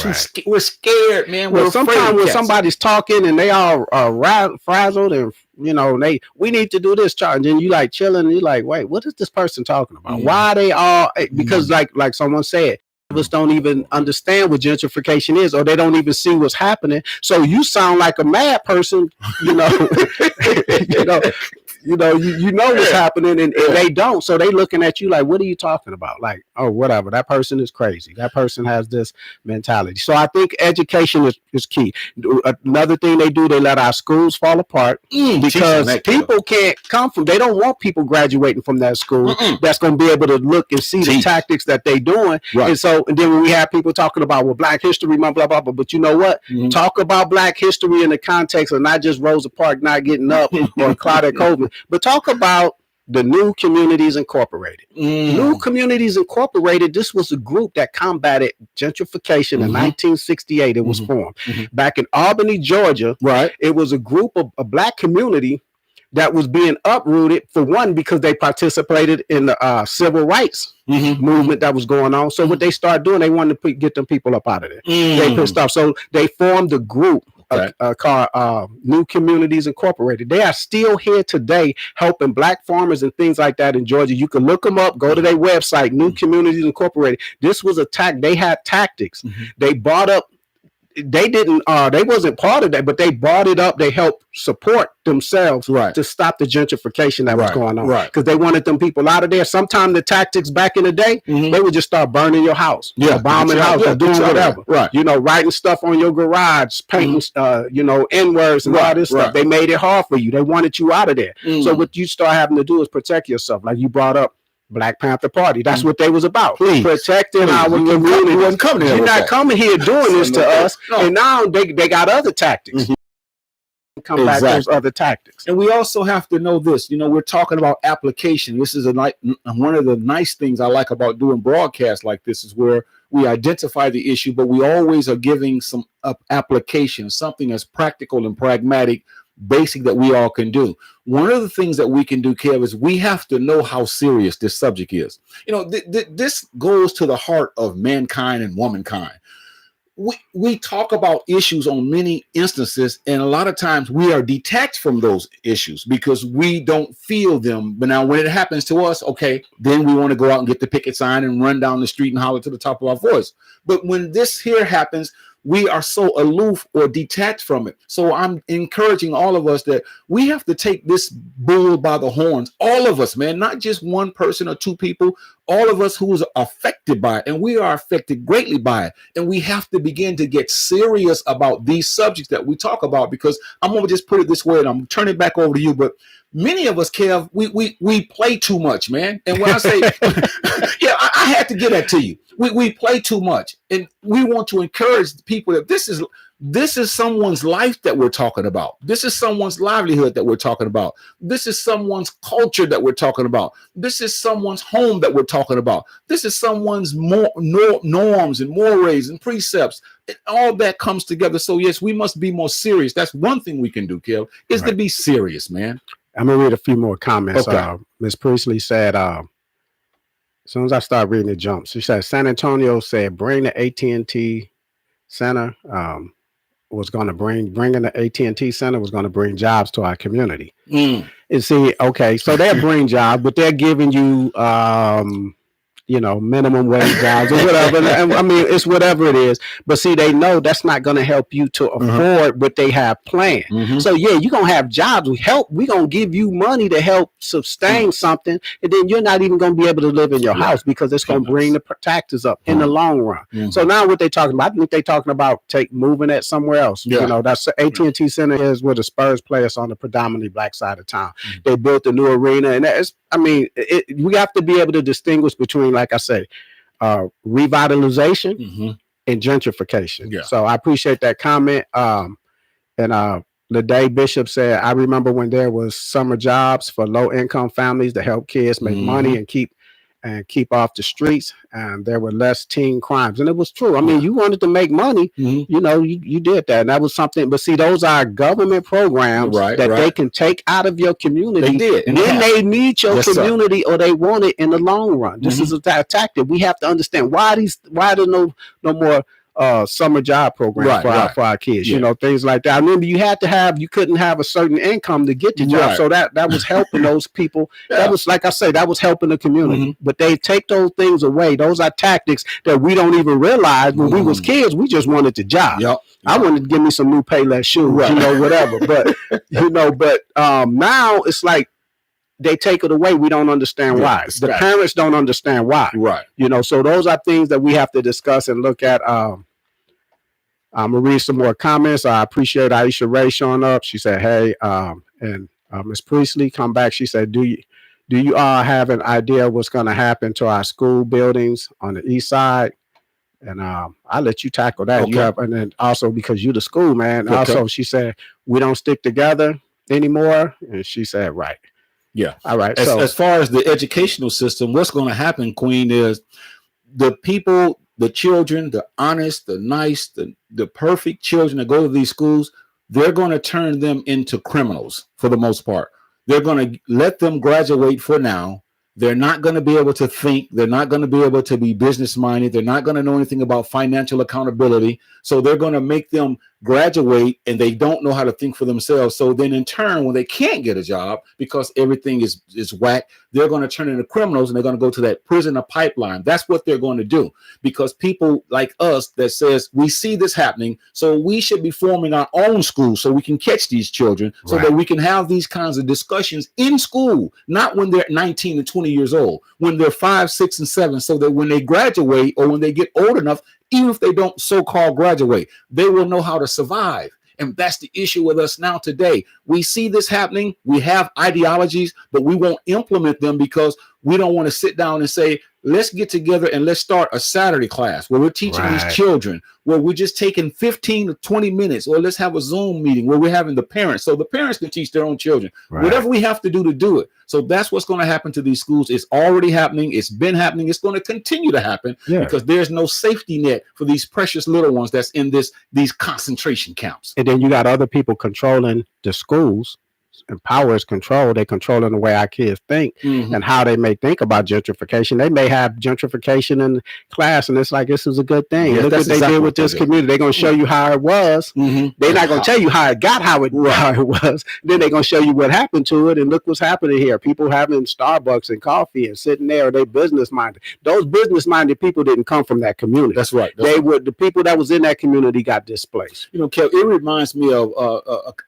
we're scared, man. Well, sometimes when somebody's talking and they all frazzled and we need to do this charge, and you like chilling, and you're like, wait, what is this person talking about? Why are they all? Because like someone said, us don't even understand what gentrification is, or they don't even see what's happening. So you sound like a mad person, You know, you know what's happening, and they don't. So they looking at you like, what are you talking about? Like, oh, whatever. That person is crazy. That person has this mentality. So I think education is key. Another thing they do, they let our schools fall apart because people can't come from. They don't want people graduating from that school that's going to be able to look and see the tactics that they doing. Right. And then when we have people talking about Black History Month, blah blah blah. But you know what? Talk about Black history in the context of not just Rosa Parks not getting up or Claudette Colvin, but talk about the New Communities Incorporated. New Communities Incorporated, this was a group that combated gentrification in 1968. It was formed. Back in Albany, Georgia. Right. It was a group of a Black community that was being uprooted, for one, because they participated in the civil rights movement that was going on. So what they started doing, they wanted to get them people up out of there. They pissed off. So they formed a group called New Communities Incorporated. They are still here today helping Black farmers and things like that in Georgia. You can look them up, go to their website, New Communities Incorporated. This was a they had tactics. They bought up, they didn't they wasn't part of that, but they bought it up. They helped support themselves to stop the gentrification that was going on, because they wanted them people out of there. Sometimes the tactics back in the day, they would just start burning your house, bombing your house, or doing whatever, you know, writing stuff on your garage, painting you know, N-words and all this stuff. They made it hard for you. They wanted you out of there. So what you start having to do is protect yourself, like you brought up Black Panther Party. That's what they was about. Protecting our community. You're not coming here doing this to us. And now they got other tactics. Come back those other tactics. And we also have to know this. You know, we're talking about application. This is one of the nice things I like about doing broadcasts like this, is where we identify the issue, but we always are giving some application, something as practical and pragmatic, basic, that we all can do. One of the things that we can do, Kev, is we have to know how serious this subject is. You know, this goes to the heart of mankind and womankind. We talk about issues on many instances, and a lot of times we are detached from those issues because we don't feel them. But now when it happens to us, okay, then we want to go out and get the picket sign and run down the street and holler to the top of our voice. But when this here happens, we are so aloof or detached from it. So I'm encouraging all of us that we have to take this bull by the horns. All of us, man, not just one person or two people, all of us who is affected by it. And we are affected greatly by it. And we have to begin to get serious about these subjects that we talk about, because I'm going to just put it this way, and I'm turning it back over to you. But many of us, Kev, we play too much, man. And when I say, yeah, I had to get that to you. We play too much, and we want to encourage people that this is someone's life that we're talking about. This is someone's livelihood that we're talking about. This is someone's culture that we're talking about. This is someone's home that we're talking about. This is someone's norms and mores and precepts. And all that comes together. So yes, we must be more serious. That's one thing we can do, Kev, is to be serious, man. I'm gonna read a few more comments. Ms. Priestley said, as soon as I start reading, it jumps. She said, San Antonio said, bring the AT&T Center, was going to bringing the AT&T Center was going to bring jobs to our community. And see, okay, so they'll bring jobs, but they're giving you, you know, minimum wage jobs or whatever. I mean, it's whatever it is. But see, they know that's not going to help you to afford what they have planned. So yeah, you're going to have jobs. We're going to give you money to help sustain something. And then you're not even going to be able to live in your house because it's going to bring the taxes up in the long run. So now what they talking about, I think they're talking about moving it somewhere else. You know, that's AT&T Center is where the Spurs play. Us on the predominantly Black side of town. They built a new arena, and that's, I mean, we have to be able to distinguish between, like I say, revitalization and gentrification. So I appreciate that comment. And Ladae Bishop said, I remember when there was summer jobs for low-income families to help kids make money and keep off the streets, and there were less teen crimes. And it was true. I mean, you wanted to make money, you know, you did that. And that was something. But see, those are government programs that they can take out of your community. They did. And then they need your community, or they want it in the long run. This is a tactic. We have to understand why there no more summer job program for our kids, you know, things like that. I remember you couldn't have a certain income to get the job. So that was helping those people. That was, like I say, that was helping the community. But they take those things away. Those are tactics that we don't even realize. When we was kids, we just wanted the job. I wanted to give me some new Payless shoes, you know, whatever. But you know, now it's like they take it away. We don't understand why. The parents don't understand why. Right. You know, so those are things that we have to discuss and look at. I'm gonna read some more comments. I appreciate Aisha Ray showing up. She said, "Hey," and Miss Priestley come back. She said, "Do you all have an idea what's going to happen to our school buildings on the east side?" And I'll let you tackle that. You have, and then also because you're the school man. Also, she said, "We don't stick together anymore," and she said, "Right, yeah, all right." So as far as the educational system, what's going to happen, Queen, is the people, the children, the honest, the nice, the perfect children that go to these schools, they're going to turn them into criminals for the most part. They're going to let them graduate for now. They're not going to be able to think. They're not going to be able to be business minded. They're not going to know anything about financial accountability. So they're going to make them graduate and they don't know how to think for themselves. So then in turn, when they can't get a job because everything is whack, they're going to turn into criminals and they're going to go to that prison or pipeline. That's what they're going to do, because people like us that says we see this happening, so we should be forming our own school so we can catch these children, so that we can have these kinds of discussions in school, not when they're 19 and 20 years old, when they're 5, 6, and 7, so that when they graduate or when they get old enough, even if they don't so-called graduate, they will know how to survive. And that's the issue with us now today. We see this happening. We have ideologies, but we won't implement them because we don't want to sit down and say, let's get together and let's start a Saturday class where we're teaching these children, where we're just taking 15 to 20 minutes, or let's have a Zoom meeting where we're having the parents, so the parents can teach their own children, whatever we have to do it. So that's what's going to happen to these schools. It's already happening. It's been happening. It's going to continue to happen because there's no safety net for these precious little ones that's in these concentration camps. And then you got other people controlling the schools, and power is control. They're controlling the way our kids think and how they may think about gentrification. They may have gentrification in class, and it's like, this is a good thing. Look what they did with this community. They're going to show you how it was. They're not going to tell you how it got how it was. Then they're going to show you what happened to it, and look what's happening here. People having Starbucks and coffee and sitting there. They business minded. Those business minded people didn't come from that community. That's right. The people that was in that community got displaced. You know, Kev, it reminds me of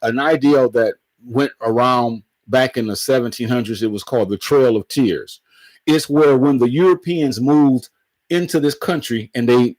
an idea that went around back in the 1700s. It was called the Trail of Tears. It's where when the Europeans moved into this country and they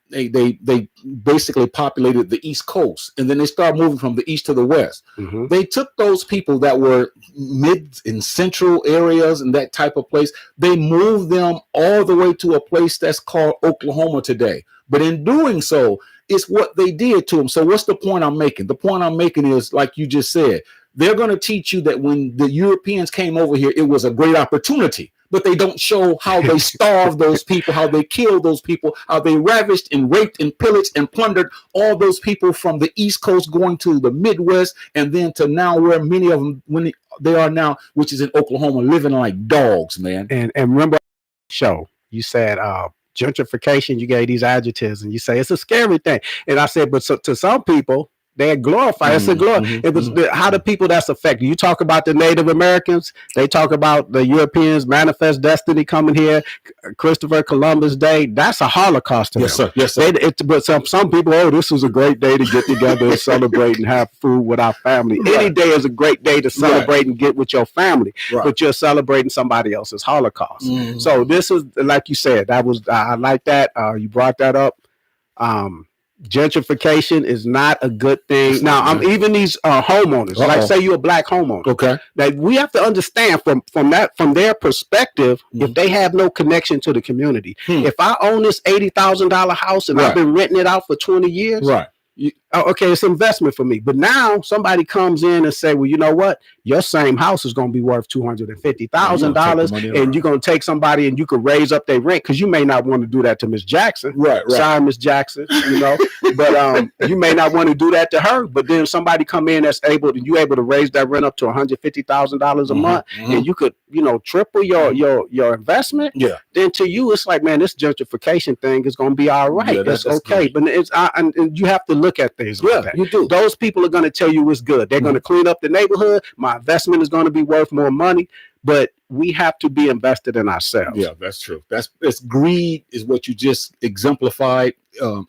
basically populated the East Coast, and then they started moving from the east to the west. They took those people that were mid and central areas and that type of place. They moved them all the way to a place that's called Oklahoma today. But in doing so, it's what they did to them. So what's the point I'm making? The point I'm making is, like you just said, they're going to teach you that when the Europeans came over here, it was a great opportunity, but they don't show how they starved those people, how they killed those people, how they ravished and raped and pillaged and plundered all those people from the East Coast going to the Midwest, and then to now where many of them, when they are now, which is in Oklahoma, living like dogs, man. And remember, show you said gentrification, you gave these adjectives, and you say it's a scary thing. And I said, but to some people, they glorify. It's a glory. It was how the people that's affected. You talk about the Native Americans. They talk about the Europeans, manifest destiny coming here, Christopher Columbus Day. That's a Holocaust to them. Yes, sir. But some people, this is a great day to get together and celebrate and have food with our family. Any day is a great day to celebrate and get with your family. But you're celebrating somebody else's Holocaust. So this is, like you said, I like that. You brought that up. Gentrification is not a good thing. Now, I'm even these homeowners, like say you're a black homeowner, that we have to understand from their perspective, if they have no connection to the community. If I own this $80,000 house and I've been renting it out for 20 years, okay, it's investment for me. But now somebody comes in and say, well, you know what? Your same house is going to be worth $250,000, and you're going to take somebody and you could raise up their rent, because you may not want to do that to Miss Jackson. Sorry, Miss Jackson, but you may not want to do that to her. But then somebody come in that's able to raise that rent up to $150,000 a month, and you could, triple your investment. Then to you, it's like, man, this gentrification thing is going to be all right. That's okay. Great. But it's and you have to look at things like that. You do. Those people are going to tell you it's good. They're going to clean up the neighborhood. My investment is going to be worth more money, but we have to be invested in ourselves. Yeah, that's true. That's greed is what you just exemplified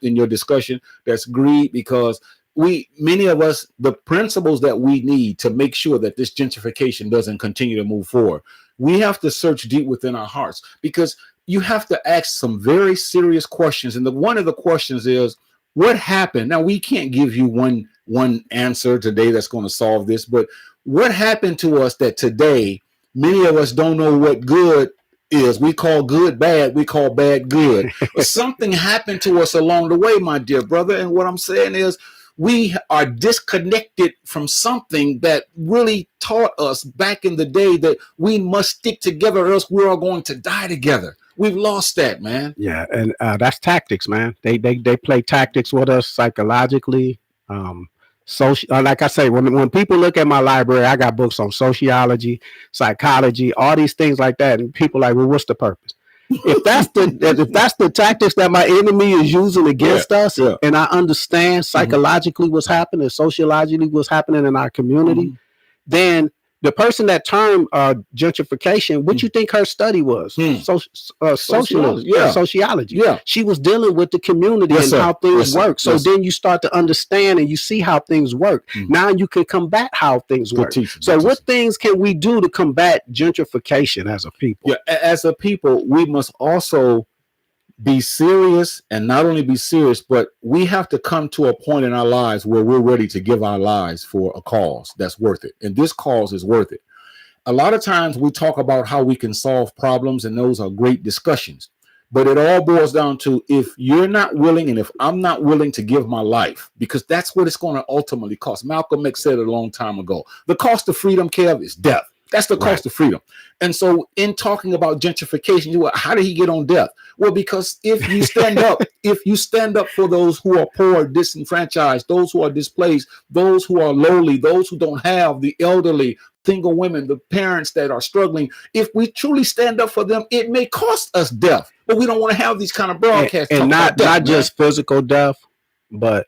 in your discussion. That's greed, because many of us, the principles that we need to make sure that this gentrification doesn't continue to move forward, we have to search deep within our hearts, because you have to ask some very serious questions. And one of the questions is, what happened? Now, we can't give you one answer today that's going to solve this, but what happened to us that today many of us don't know what good is? We call good bad, we call bad good. But something happened to us along the way, my dear brother. And what I'm saying is, we are disconnected from something that really taught us back in the day that we must stick together, or else we're all going to die together. We've lost that, man. Yeah, and that's tactics, man. They play tactics with us psychologically. Like I say, when people look at my library, I got books on sociology, psychology, all these things like that, and people are like, well, what's the purpose? If that's the tactics that my enemy is using against us, and I understand psychologically what's happening, sociologically what's happening in our community, then the person that termed gentrification, what you think her study was? Sociology. Sociology. Yeah. She was dealing with the community and how things work. So then you start to understand and you see how things work. Now you can combat how things work. So what things can we do to combat gentrification as a people? Yeah, as a people, we must also be serious, and not only be serious, but we have to come to a point in our lives where we're ready to give our lives for a cause that's worth it. And this cause is worth it. A lot of times we talk about how we can solve problems, and those are great discussions. But it all boils down to, if you're not willing, and if I'm not willing to give my life, because that's what it's going to ultimately cost. Malcolm X said it a long time ago. The cost of freedom, Kev, is death. That's the cost of freedom. And so in talking about gentrification, how did he get on death? Well, because if you stand up, for those who are poor, disenfranchised, those who are displaced, those who are lowly, those who don't have, the elderly, single women, the parents that are struggling, if we truly stand up for them, it may cost us death. But we don't want to have these kind of broadcasts. And not just physical death, but,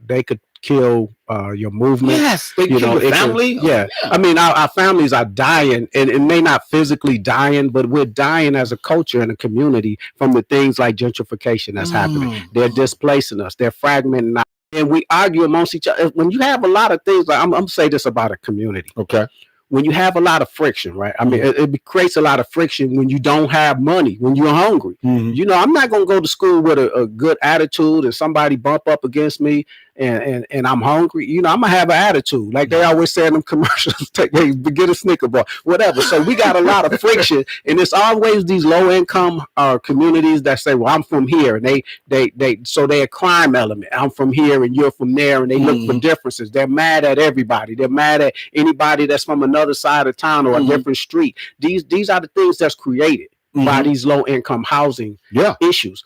they could kill your movement. Yes, they kill your family. I mean, our families are dying, and it may not physically dying, but we're dying as a culture and a community from the things like gentrification that's happening. They're displacing us. They're fragmenting us. And we argue amongst each other. When you have a lot of things, like I'm gonna say this about a community. Okay. When you have a lot of friction, right? I mean, it creates a lot of friction when you don't have money, when you're hungry. I'm not going to go to school with a good attitude and somebody bump up against me and I'm hungry. I'm going to have an attitude. Like they always say in them commercials, get a Snicker bar, whatever. So we got a lot of friction, and it's always these low income communities that say, well, I'm from here. And so they're a crime element. I'm from here and you're from there. And they look for differences. They're mad at everybody. They're mad at anybody that's from another side of town or a different street. These are the things that's created by these low income housing issues,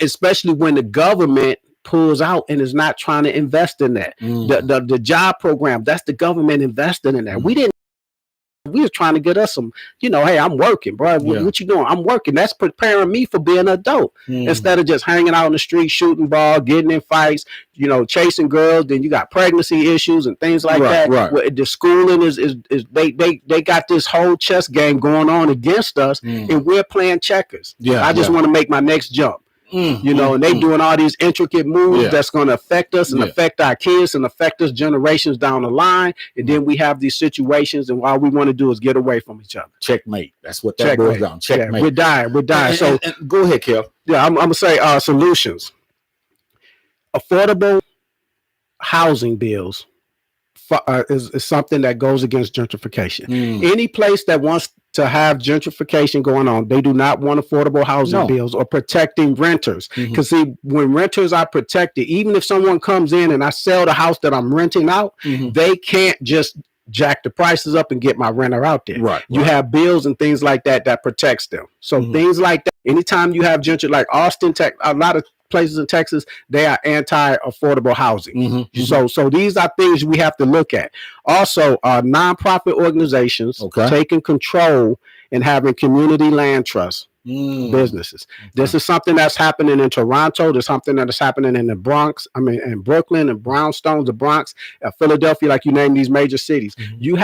especially when the government pulls out and is not trying to invest in that. The job program, that's the government investing in that. We were trying to get us some, hey, I'm working, bro. What you doing? I'm working. That's preparing me for being an adult instead of just hanging out on the street, shooting ball, getting in fights, chasing girls. Then you got pregnancy issues and things like that. Right. The schooling is they got this whole chess game going on against us, and we're playing checkers. I just want to make my next jump. And they doing all these intricate moves that's going to affect us and affect our kids and affect us generations down the line. And then we have these situations, and all we want to do is get away from each other. Checkmate. That's what that boils down. Checkmate. Yeah, we're dying. So go ahead, Kev. Yeah, I'm gonna say solutions. Affordable housing bills is something that goes against gentrification. Any place that wants to have gentrification going on, they do not want affordable housing bills or protecting renters. Because see, when renters are protected, even if someone comes in and I sell the house that I'm renting out, they can't just jack the prices up and get my renter out there. You have bills and things like that protects them. So things like that. Anytime you have like Austin, a lot of places in Texas, they are anti-affordable housing. So these are things we have to look at. Also, nonprofit organizations taking control and having community land trusts. Businesses. This is something that's happening in Toronto. There's something that is happening in the Bronx. In Brooklyn and Brownstones, the Bronx, Philadelphia, like you name these major cities. You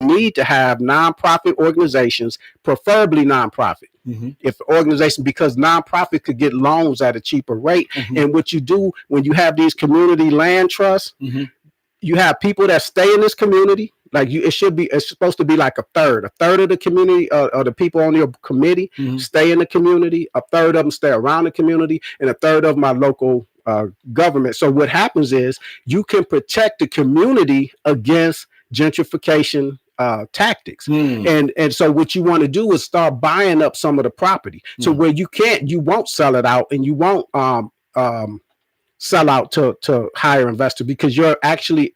need to have nonprofit organizations, preferably nonprofit. If the organization, because nonprofit could get loans at a cheaper rate. And what you do when you have these community land trusts, you have people that stay in this community. Like it's supposed to be like a third of the community, or the people on your committee stay in the community. A third of them stay around the community, and a third of them are local government. So what happens is you can protect the community against gentrification tactics. And so what you want to do is start buying up some of the property. So where you won't sell it out, and you won't sell out to higher investor, because you're actually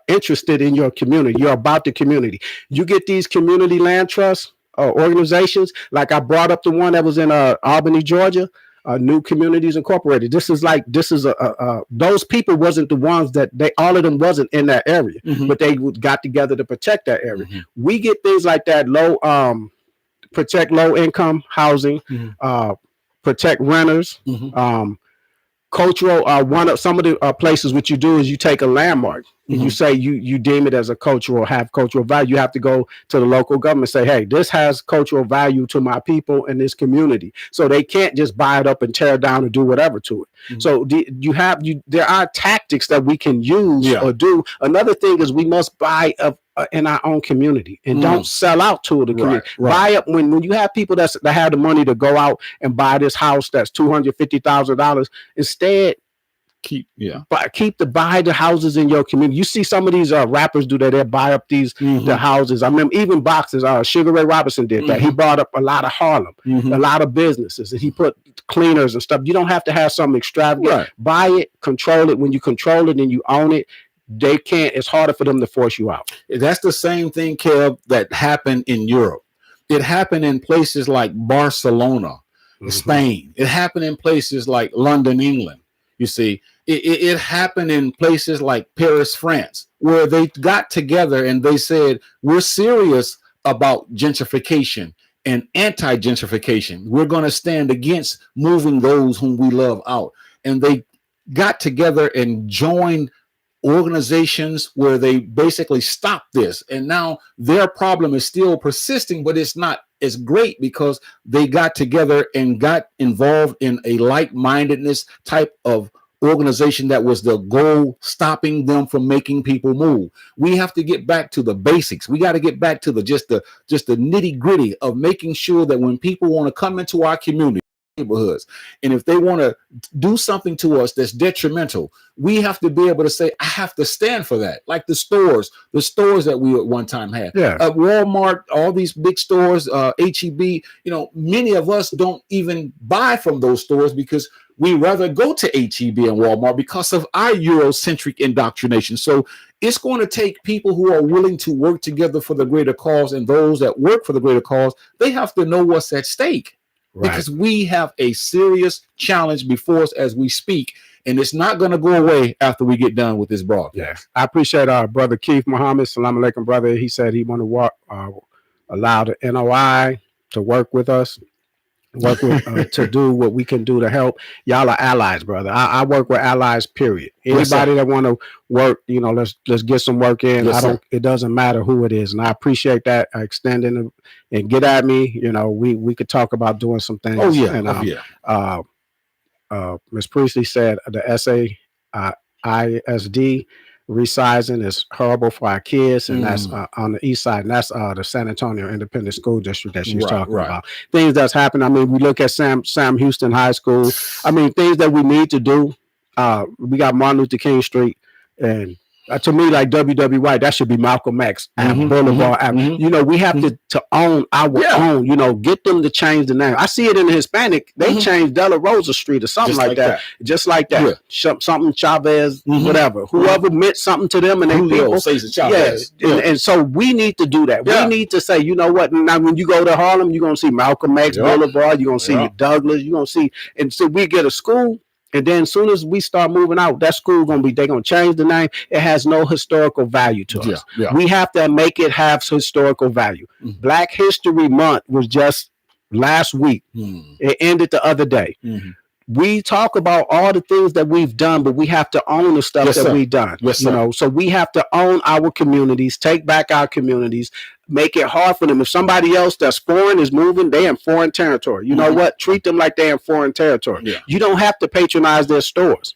interested in your community. You're about the community. You get these community land trust organizations, like I brought up the one that was in Albany, Georgia, New Communities Incorporated. This is those people wasn't the ones that all of them wasn't in that area, but they got together to protect that area. We get things like that, protect low income housing, protect renters, cultural. Some of the places what you do is you take a landmark and you say you deem it as a have cultural value. You have to go to the local government and say, hey, this has cultural value to my people in this community. So they can't just buy it up and tear it down and do whatever to it. So there are tactics that we can use or do. Another thing is we must buy in our own community and don't sell out to the community. Buy up when you have people that have the money to go out and buy this house that's $250,000. Instead, buy the houses in your community. You see some of these rappers do that. They buy up the houses. I remember even boxers. Sugar Ray Robinson did that. He bought up a lot of Harlem, a lot of businesses, and he put cleaners and stuff. You don't have to have something extravagant. Buy it, control it. When you control it and you own it, it's harder for them to force you out. That's the same thing, Kev, that happened in Europe. It happened in places like Barcelona, Spain. It happened in places like London, England. You see, it happened in places like Paris, France, where they got together and they said, we're serious about gentrification and anti-gentrification. We're going to stand against moving those whom we love out. And they got together and joined organizations where they basically stopped this. And now their problem is still persisting, but it's not as great because they got together and got involved in a like-mindedness type of organization that was the goal, stopping them from making people move. We have to get back to the basics. We got to get back to just the nitty-gritty of making sure that when people want to come into our community, neighborhoods, and if they want to do something to us that's detrimental, we have to be able to say, I have to stand for that. Like the stores that we at one time had, Walmart, all these big stores, HEB, many of us don't even buy from those stores because we rather go to HEB and Walmart because of our Eurocentric indoctrination. So it's going to take people who are willing to work together for the greater cause, and those that work for the greater cause, they have to know what's at stake. Because we have a serious challenge before us as we speak, and it's not going to go away after we get done with this broadcast. I appreciate our brother Keith Muhammad. Salam alaikum, brother. He said he want to allow the NOI to work with us, to do what we can do to help. Y'all are allies, brother. I work with allies, period. Anybody that want to work, let's get some work in. It doesn't matter who it is. And I appreciate that extending and get at me. We could talk about doing some things. Ms. Priestley said the SAISD resizing is horrible for our kids, and that's on the east side, and that's the San Antonio Independent School District that she's talking about. Things that's happened. I mean, we look at Sam Houston High School. I mean, things that we need to do. We got Martin Luther King Street, and to me, like WWY, that should be Malcolm X Boulevard. We have to own our own. Get them to change the name. I see it in the Hispanic. They changed Della Rosa Street or something like that. Just like that. Something Chavez, whatever. Whoever meant something to them and they people. And so we need to do that. We need to say, you know what? Now, when you go to Harlem, you're gonna see Malcolm X Boulevard. You're gonna see Douglas. You're gonna see, and so we get a school. And then as soon as we start moving out, that school they're going to change the name. It has no historical value to us. We have to make it have historical value. Black History Month was just last week. It ended the other day. we talk about all the things that we've done, but we have to own the stuff that we've done. Yes, you know, so we have to own our communities, take back our communities, make it hard for them. If somebody else that's foreign is moving, they're in foreign territory. You know what? Treat them like they're in foreign territory. Yeah. You don't have to patronize their stores.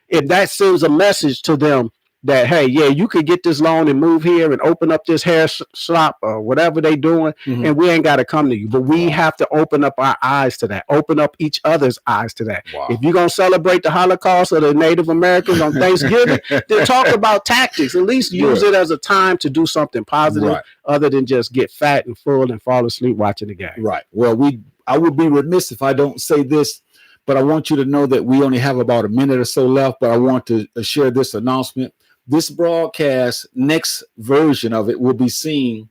If that sends a message to them that, hey, yeah, you could get this loan and move here and open up this hair shop or whatever they doing, and we ain't got to come to you. But we have to open up our eyes to that, open up each other's eyes to that. If you're going to celebrate the Holocaust of the Native Americans on Thanksgiving, then talk about tactics. At least use it as a time to do something positive other than just get fat and full and fall asleep watching the game. Right. Well, I would be remiss if I don't say this, but I want you to know that we only have about a minute or so left, but I want to share this announcement. This broadcast, next version of it, will be seen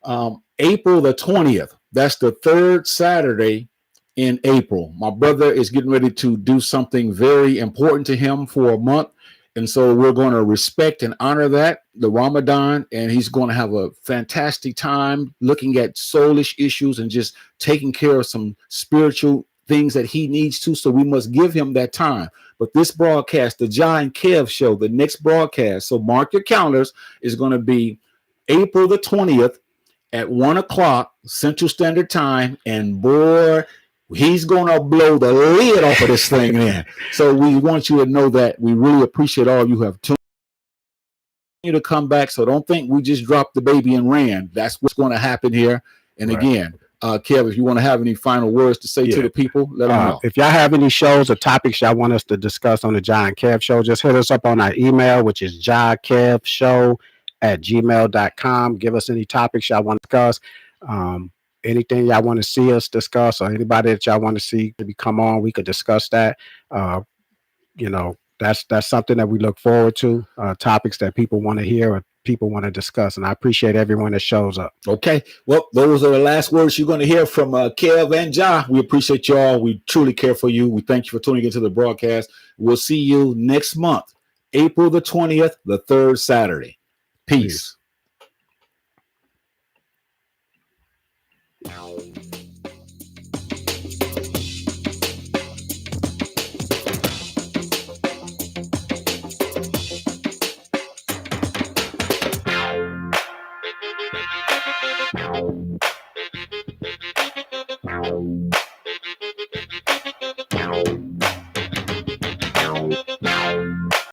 April the 20th. That's the third Saturday in April. My brother is getting ready to do something very important to him for a month. And so we're going to respect and honor that, the Ramadan, and he's going to have a fantastic time looking at soulish issues and just taking care of some spiritual things that he needs to. So we must give him that time. But this broadcast, the Ja and Kev show, the next broadcast, so mark your calendars, is going to be April the 20th at 1 o'clock Central Standard Time. And boy, he's going to blow the lid off of this thing in. So we want you to know that we really appreciate all you have tuned to come back. So don't think we just dropped the baby and ran. That's what's going to happen here. And again, Kev, if you want to have any final words to say to the people, let them know. If y'all have any shows or topics y'all want us to discuss on the Ja and Kev show, just hit us up on our email, which is jakevshow@gmail.com. Give us any topics y'all want to discuss. Anything y'all want to see us discuss, or anybody that y'all want to see to come on, we could discuss that. You know, that's something that we look forward to, topics that people want to hear or people want to discuss, and I appreciate everyone that shows up. Okay, well, those are the last words you're going to hear from Kev and Ja. We appreciate y'all. We truly care for you. We thank you for tuning into the broadcast. We'll see you next month, April the 20th, the third Saturday. Peace.